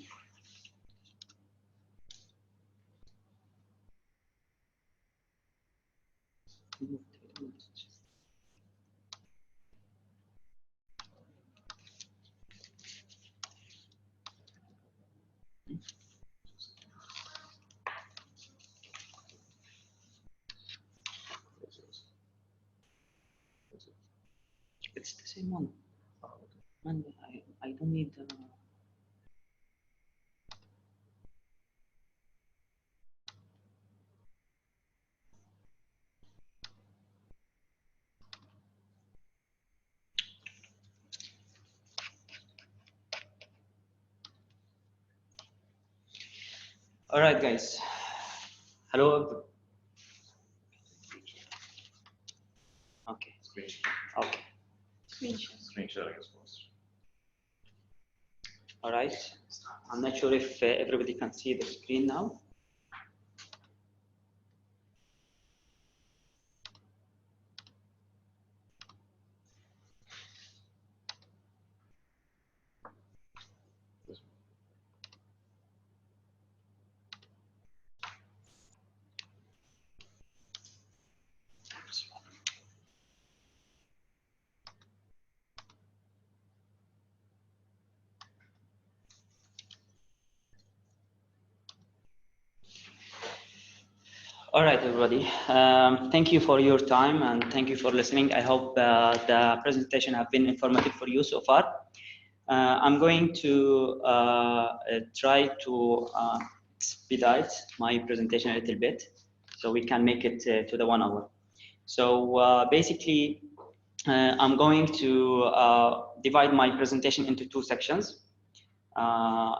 It's the same one. And I don't need All right, guys. Hello. Okay. Okay. Screen sharing is possible. All right. I'm not sure if everybody can see the screen now. All right, everybody. Thank you for your time and thank you for listening. I hope the presentation have been informative for you so far. I'm going to try to expedite my presentation a little bit so we can make it to the 1 hour. So basically, I'm going to divide my presentation into 2 sections.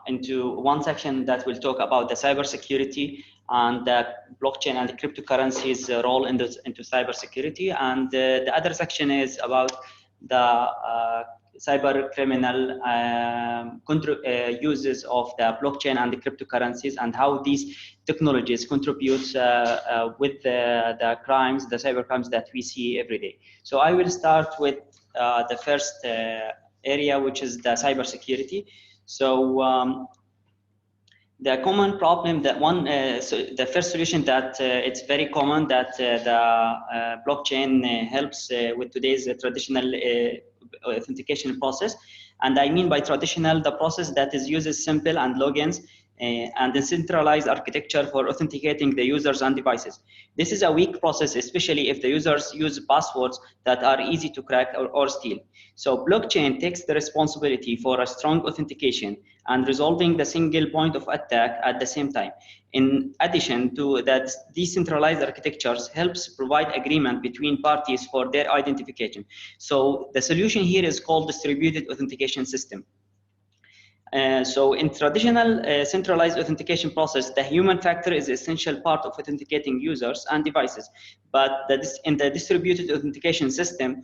Into one section that will talk about the cybersecurity and the blockchain and the cryptocurrencies role into cybersecurity, and the other section is about the cybercriminal uses of the blockchain and the cryptocurrencies and how these technologies contribute with the crimes, the cybercrimes that we see every day. So I will start with the first area, which is the cybersecurity. So the common problem that so the first solution that it's very common that the blockchain helps with today's traditional authentication process. And I mean by traditional, the process that is uses simple and logins and decentralized architecture for authenticating the users and devices. This is a weak process, especially if the users use passwords that are easy to crack or steal. So blockchain takes the responsibility for a strong authentication and resolving the single point of attack at the same time. In addition to that, decentralized architectures helps provide agreement between parties for their identification. So the solution here is called distributed authentication system. So in traditional centralized authentication process, the human factor is an essential part of authenticating users and devices. But in the distributed authentication system,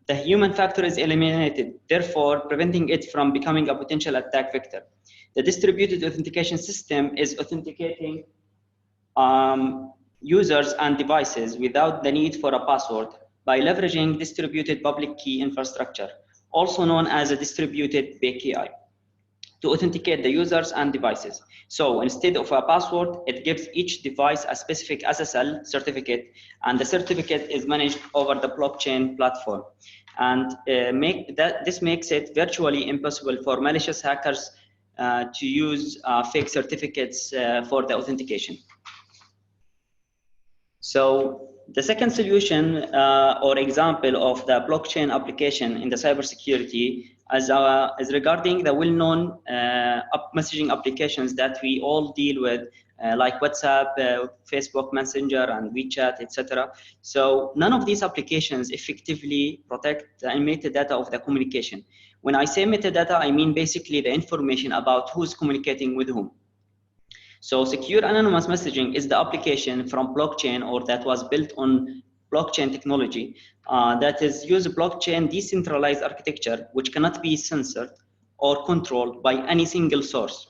the human factor is eliminated, therefore preventing it from becoming a potential attack vector. The distributed authentication system is authenticating users and devices without the need for a password by leveraging distributed public key infrastructure, also known as a distributed PKI, to authenticate the users and devices. So instead of a password, it gives each device a specific SSL certificate, and the certificate is managed over the blockchain platform. And this makes it virtually impossible for malicious hackers to use fake certificates for the authentication. So the second solution or example of the blockchain application in the cybersecurity is regarding the well-known messaging applications that we all deal with, like WhatsApp, Facebook Messenger, and WeChat, etc. So none of these applications effectively protect the metadata of the communication. When I say metadata, I mean basically the information about who's communicating with whom. So secure anonymous messaging is the application from blockchain or that was built on blockchain technology that is use blockchain decentralized architecture, which cannot be censored or controlled by any single source.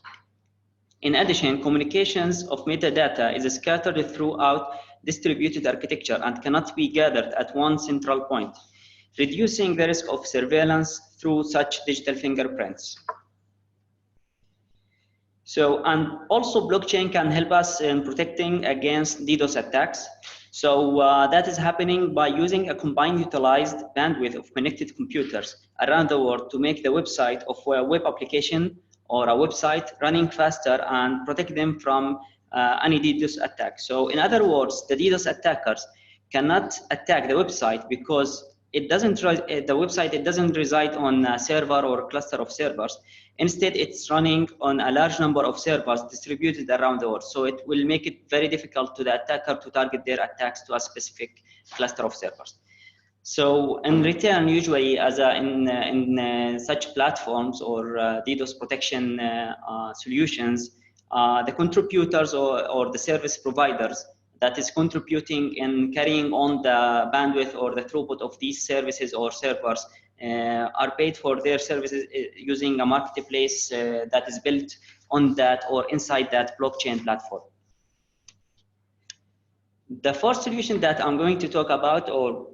In addition, communications of metadata is scattered throughout distributed architecture and cannot be gathered at one central point, reducing the risk of surveillance through such digital fingerprints. So, and also blockchain can help us in protecting against DDoS attacks. So that is happening by using a combined utilized bandwidth of connected computers around the world to make the website of a web application or a website running faster and protect them from any DDoS attack. So in other words, the DDoS attackers cannot attack the website because it doesn't reside on a server or a cluster of servers. Instead, it's running on a large number of servers distributed around the world. So it will make it very difficult to the attacker to target their attacks to a specific cluster of servers. So in return, usually in such platforms or DDoS protection solutions, the contributors or the service providers that is contributing in carrying on the bandwidth or the throughput of these services or servers are paid for their services using a marketplace that is built on that or inside that blockchain platform. The first solution that I'm going to talk about, or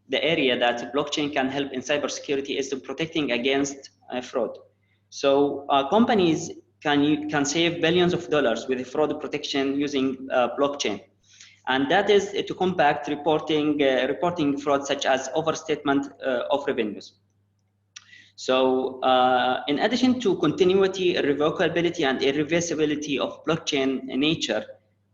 the area that blockchain can help in cybersecurity, is protecting against fraud. So companies can save billions of dollars with fraud protection using blockchain. And that is to combat reporting fraud such as overstatement of revenues. So in addition to continuity, irrevocability, and irreversibility of blockchain nature,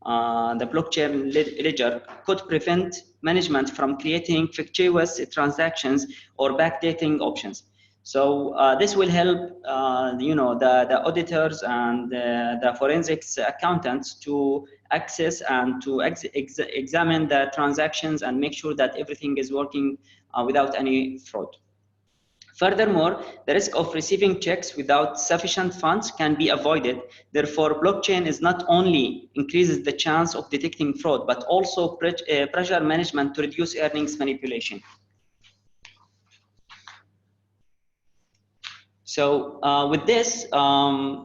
the blockchain ledger could prevent management from creating fictitious transactions or backdating options. So this will help, the auditors and the forensics accountants to access and to examine the transactions and make sure that everything is working without any fraud. Furthermore, the risk of receiving checks without sufficient funds can be avoided. Therefore, blockchain is not only increases the chance of detecting fraud, but also pressure management to reduce earnings manipulation. So with this, I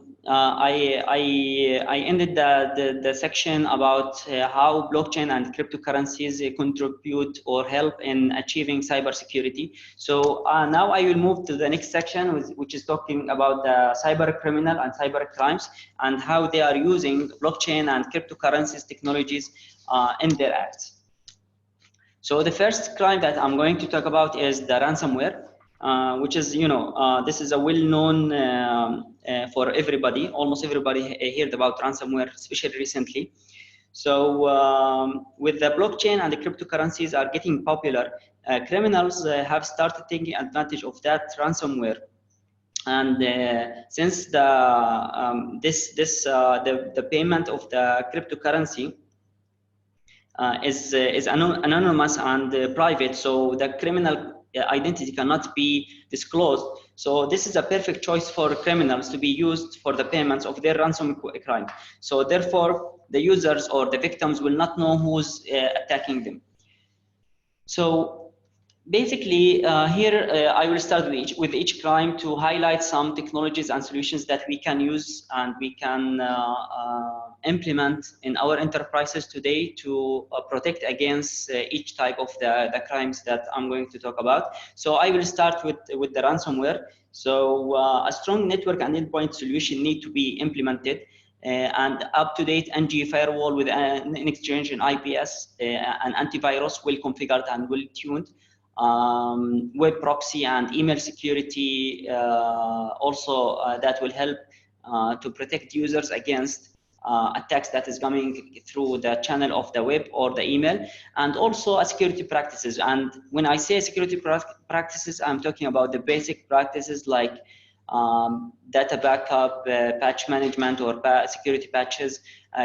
ended the section about how blockchain and cryptocurrencies contribute or help in achieving cybersecurity. So now I will move to the next section, which is talking about the cybercriminal and cybercrimes and how they are using blockchain and cryptocurrencies technologies in their acts. So the first crime that I'm going to talk about is the ransomware. Which is, this is a well-known for everybody. Almost everybody heard about ransomware, especially recently. So with the blockchain and the cryptocurrencies are getting popular, criminals have started taking advantage of that ransomware. And since the payment of the cryptocurrency is anonymous and private, so the criminal identity cannot be disclosed. So this is a perfect choice for criminals to be used for the payments of their ransom crime. So therefore, the users or the victims will not know who's attacking them. So basically, here I will start with each crime to highlight some technologies and solutions that we can use and we can implement in our enterprises today to protect against each type of the crimes that I'm going to talk about. So I will start with the ransomware. So a strong network and endpoint solution need to be implemented. And up-to-date NG firewall with an exchange in IPS, an antivirus well configured and well tuned. Web proxy and email security also that will help to protect users against attacks that is coming through the channel of the web or the email, and also security practices. And when I say security practices, I'm talking about the basic practices like data backup, patch management or security patches,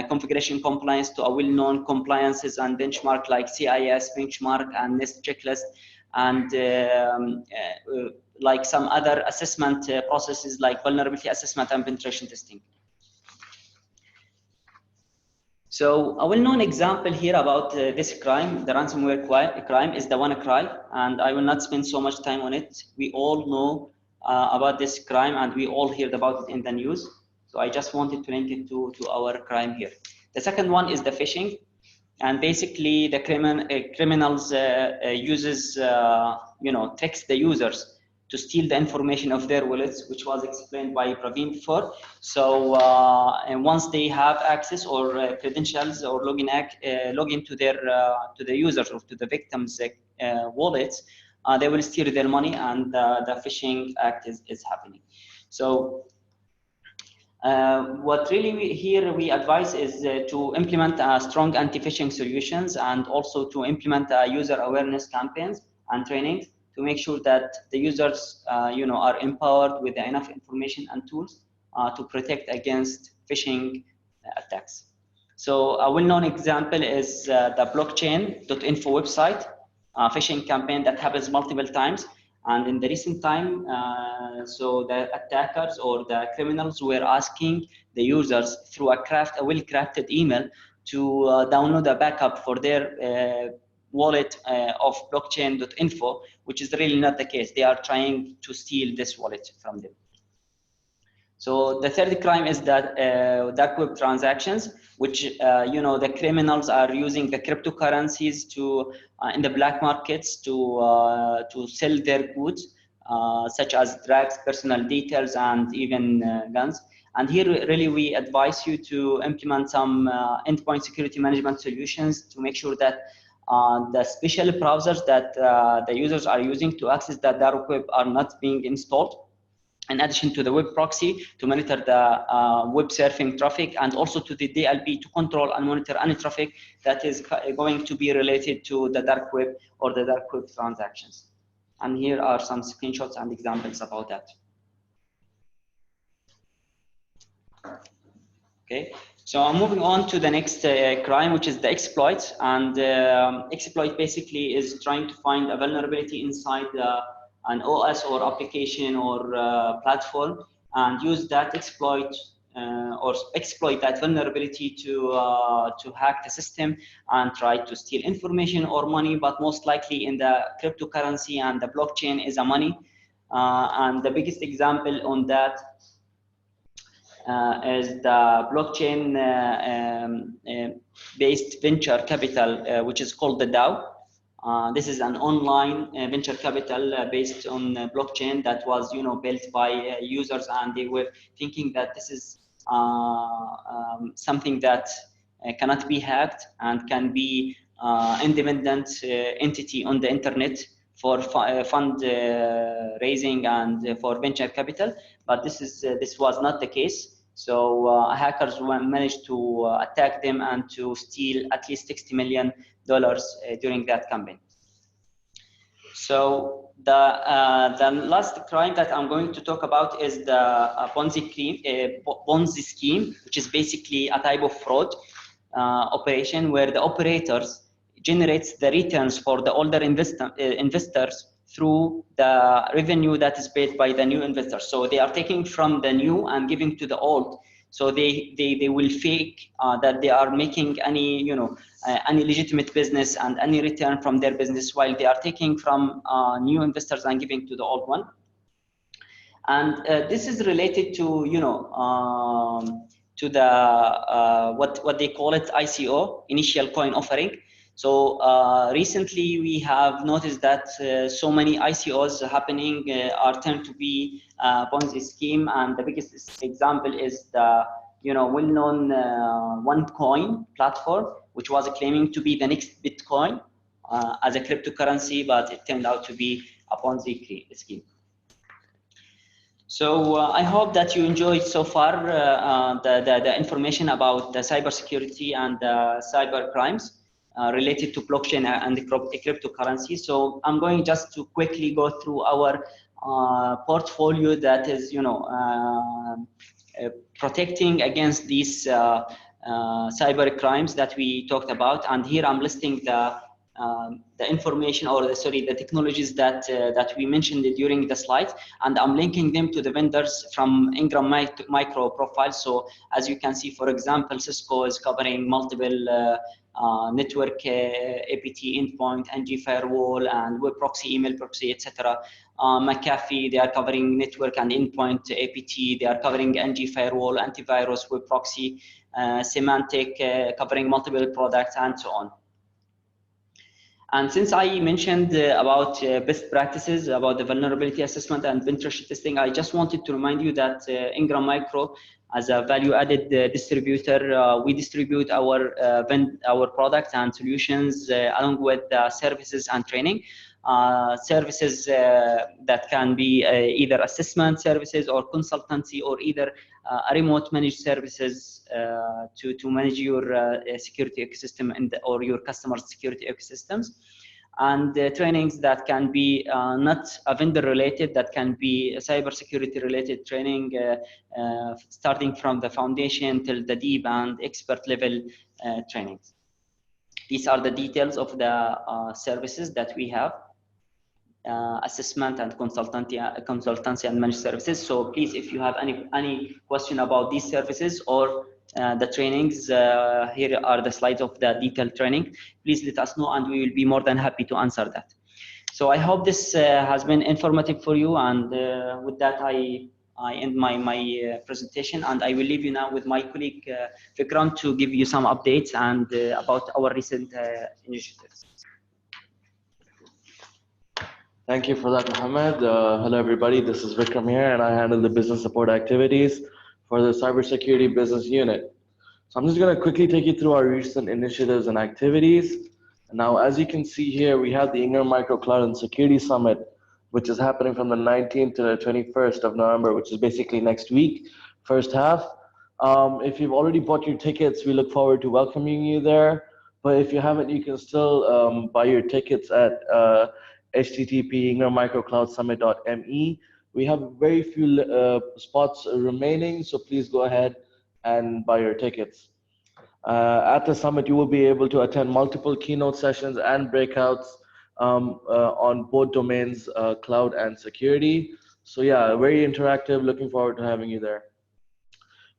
configuration compliance to a well-known compliances and benchmark like CIS benchmark and NIST checklist, and like some other assessment processes like vulnerability assessment and penetration testing. So a well-known example here about this crime, the ransomware crime, is the WannaCry, and I will not spend so much time on it. We all know about this crime and we all heard about it in the news. So I just wanted to link it to our crime here. The second one is the phishing. And basically the criminals uses, tricks the users to steal the information of their wallets, which was explained by Praveen before. So and once they have access or credentials or login to the users or to the victims' wallets, they will steal their money, and the phishing act is happening. So what really we advise is to implement strong anti-phishing solutions and also to implement user awareness campaigns and trainings to make sure that the users are empowered with enough information and tools to protect against phishing attacks. So a well-known example is the blockchain.info website phishing campaign that happens multiple times. And in the recent time, so the attackers or the criminals were asking the users through a well-crafted email to download a backup for their wallet of blockchain.info, which is really not the case. They are trying to steal this wallet from them. So the third crime is that dark web transactions, which the criminals are using the cryptocurrencies to in the black markets to sell their goods, such as drugs, personal details, and even guns. And here, really, we advise you to implement some endpoint security management solutions to make sure that the special browsers that the users are using to access that dark web are not being installed. in addition to the web proxy to monitor the web surfing traffic, and also to the DLP to control and monitor any traffic that is going to be related to the dark web or the dark web transactions. And here are some screenshots and examples about that. Okay, so I'm moving on to the next crime, which is the exploit. And exploit basically is trying to find a vulnerability inside an OS or application or platform, and use that exploit or exploit that vulnerability to hack the system and try to steal information or money. But most likely in the cryptocurrency and the blockchain is a money. And the biggest example on that is the blockchain based venture capital, which is called the DAO. This is an online venture capital based on blockchain that was, built by users, and they were thinking that this is something that cannot be hacked and can be independent entity on the internet for fund raising and for venture capital. But this was not the case. So hackers managed to attack them and to steal at least $60 million during that campaign. So the last crime that I'm going to talk about is the Ponzi scheme, which is basically a type of fraud operation where the operators generates the returns for the older investors through the revenue that is paid by the new investors. So they are taking from the new and giving to the old. So they will fake that they are making any any legitimate business and any return from their business, while they are taking from new investors and giving to the old one. And this is related to to the what they call it ICO, initial coin offering. So recently we have noticed that so many ICOs happening are turned to be Ponzi scheme, and the biggest example is the well-known OneCoin platform, which was claiming to be the next Bitcoin as a cryptocurrency, but it turned out to be a Ponzi scheme. So I hope that you enjoyed so far the information about the cybersecurity and the cyber crimes related to blockchain and the cryptocurrency. So I'm going just to quickly go through our portfolio that is, protecting against these cyber crimes that we talked about. And here I'm listing the information, or the technologies that we mentioned during the slides, and I'm linking them to the vendors from Ingram Micro profile. So as you can see, for example, Cisco is covering multiple network APT endpoint, NG firewall, and web proxy, email proxy, etc. McAfee, they are covering network and endpoint APT. They are covering NG firewall, antivirus, web proxy. Symantec covering multiple products, and so on. And since I mentioned about best practices about the vulnerability assessment and penetration testing, I just wanted to remind you that Ingram Micro, as a value-added distributor, we distribute our products and solutions along with services and training. Services that can be either assessment services or consultancy, or either a remote managed services to manage your security ecosystem or your customer security ecosystems. And trainings that can be not vendor related, that can be cybersecurity related training, starting from the foundation till the deep and expert level trainings. These are the details of the services that we have. Assessment and consultancy and managed services. So please, if you have any question about these services or the trainings, here are the slides of the detailed training. Please let us know, and we will be more than happy to answer that. So I hope this has been informative for you, and with that I end my presentation, and I will leave you now with my colleague Vikram to give you some updates and about our recent initiatives. Thank you for that, Mohammed. Hello, everybody. This is Vikram here, and I handle the business support activities for the cybersecurity business unit. So I'm just going to quickly take you through our recent initiatives and activities. Now, as you can see here, we have the Ingram Micro Cloud and Security Summit which is happening from the 19th to the 21st of November, which is basically next week, first half. If you've already bought your tickets, we look forward to welcoming you there. But if you haven't, you can still buy your tickets at http ingrammicrocloudsummit.me. We have very few spots remaining, so please go ahead and buy your tickets. At the summit, you will be able to attend multiple keynote sessions and breakouts on both domains, cloud and security. So yeah, very interactive. Looking forward to having you there.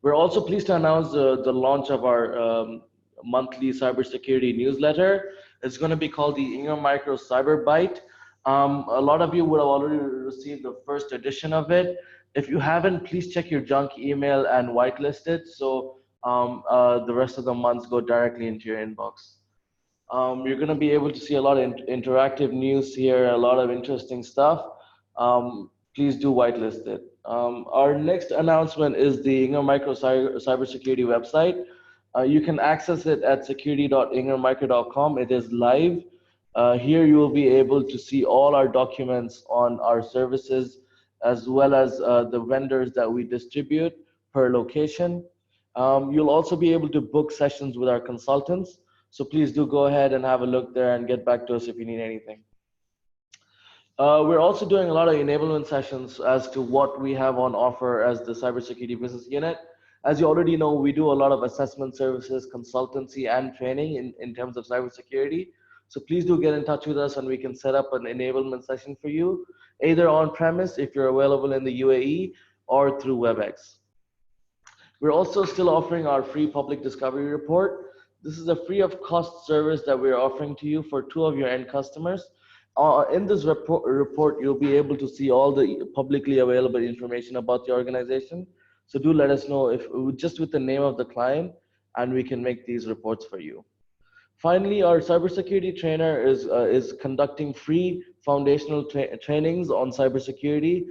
We're also pleased to announce the launch of our monthly cybersecurity newsletter. It's going to be called the Ingram Micro Cyber Bite. A lot of you would have already received the first edition of it. If you haven't, please check your junk email and whitelist it, so the rest of the months go directly into your inbox. You're going to be able to see a lot of interactive news here, a lot of interesting stuff. Please do whitelist it. Our next announcement is the Ingram Micro cybersecurity website. You can access it at security.ingrammicro.com. It is live. Here you will be able to see all our documents on our services, as well as the vendors that we distribute per location. You'll also be able to book sessions with our consultants. So please do go ahead and have a look there and get back to us if you need anything. We're also doing a lot of enablement sessions as to what we have on offer as the cybersecurity business unit. As you already know, we do a lot of assessment services, consultancy, and training in terms of cybersecurity. So please do get in touch with us and we can set up an enablement session for you, either on premise if you're available in the UAE or through WebEx. We're also still offering our free public discovery report. This is a free of cost service that we're offering to you for 2 of your end customers. In this report, you'll be able to see all the publicly available information about the organization. So do let us know if just with the name of the client, and we can make these reports for you. Finally, our cybersecurity trainer is conducting free foundational trainings on cybersecurity.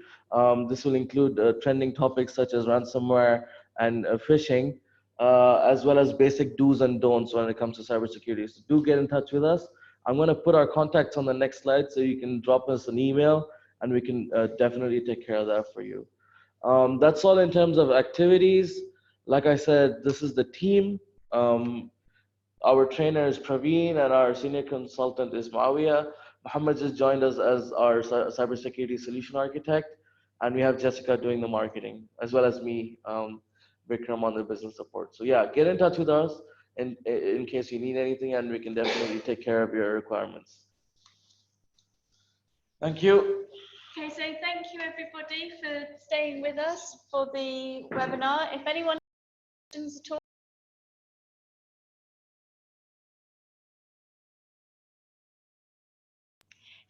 This will include trending topics such as ransomware and phishing, as well as basic do's and don'ts when it comes to cybersecurity. So do get in touch with us. I'm going to put our contacts on the next slide so you can drop us an email and we can definitely take care of that for you. That's all in terms of activities. Like I said, this is the team. Our trainer is Praveen and our senior consultant is Mawiya. Muhammad just joined us as our cybersecurity solution architect, and we have Jessica doing the marketing, as well as me, Vikram, on the business support. So yeah, get in touch with us in case you need anything, and we can definitely take care of your requirements. Thank you. Okay, so thank you everybody for staying with us for the webinar. If anyone has questions at all,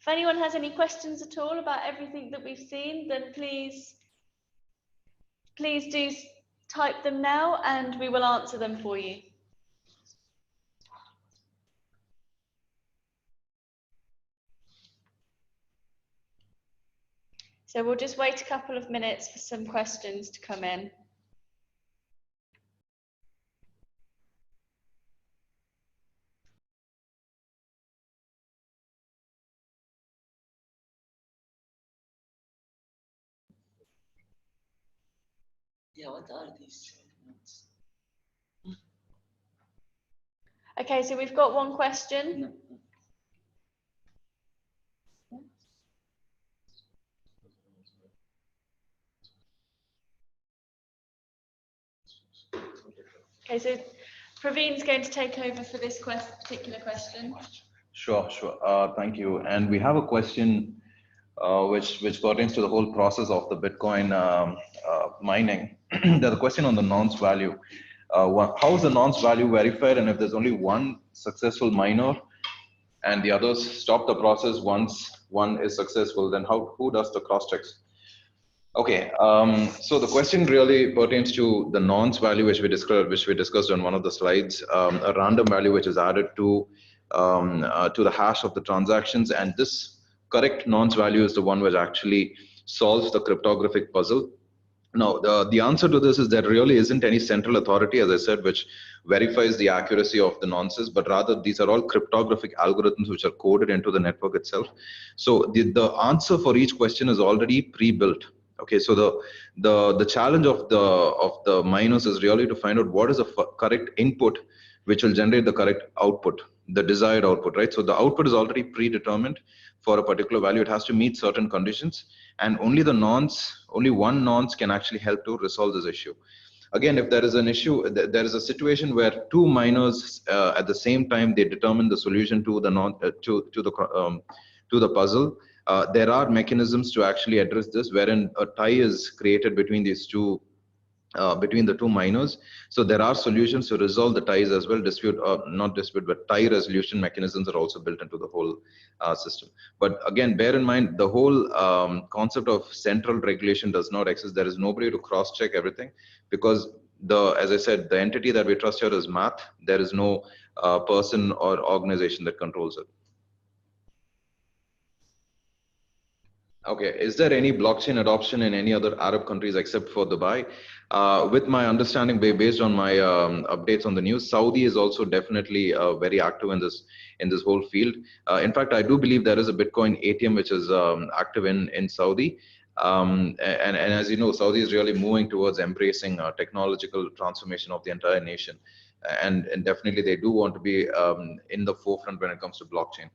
if anyone has any questions at all about everything that we've seen, then please do type them now and we will answer them for you. So we'll just wait a couple of minutes for some questions to come in. Yeah, what are these? Okay, so we've got one question. Okay, so Praveen's going to take over for this particular question. Sure. Thank you. And we have a question which pertains to the whole process of the Bitcoin mining. There's a question on the nonce value. How is the nonce value verified? And if there's only one successful miner and the others stop the process once one is successful, then who does the cross checks? Okay, so the question really pertains to the nonce value which we discussed on one of the slides, a random value which is added to the hash of the transactions, and this correct nonce value is the one which actually solves the cryptographic puzzle. Now, the answer to this is there really isn't any central authority, as I said, which verifies the accuracy of the nonces, but rather these are all cryptographic algorithms which are coded into the network itself. So the answer for each question is already pre-built. Okay, so the challenge of the miners is really to find out what is the correct input which will generate the correct output, the desired output, right? So the output is already predetermined for a particular value. It has to meet certain conditions, and only one nonce can actually help to resolve this issue. Again, if there is an issue, there is a situation where two miners at the same time they determine the solution to the to the puzzle. There are mechanisms to actually address this, wherein a tie is created between these two. Between the two miners. So there are solutions to resolve the ties as well. Not dispute, but tie resolution mechanisms are also built into the whole system. But again, bear in mind, the whole concept of central regulation does not exist. There is nobody to cross-check everything, because as I said, the entity that we trust here is math. There is no person or organization that controls it. Okay, is there any blockchain adoption in any other Arab countries except for Dubai? With my understanding, based on my updates on the news, Saudi is also definitely very active in this whole field. In fact, I do believe there is a Bitcoin ATM which is active in Saudi. And as you know, Saudi is really moving towards embracing technological transformation of the entire nation. And definitely they do want to be in the forefront when it comes to blockchain.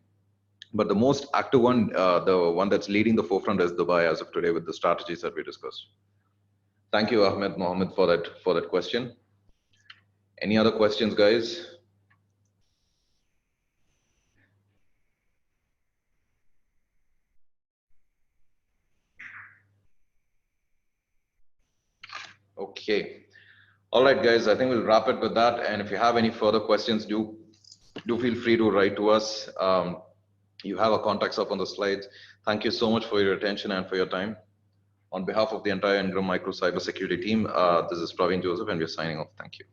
But the most active one, the one that's leading the forefront, is Dubai as of today with the strategies that we discussed. Thank you, Ahmed Mohammed, for that question. Any other questions, guys? Okay. All right, guys. I think we'll wrap it with that. And if you have any further questions, do feel free to write to us. You have our contacts up on the slides. Thank you so much for your attention and for your time. On behalf of the entire Ingram Micro cybersecurity team, this is Praveen Joseph, and we're signing off. Thank you.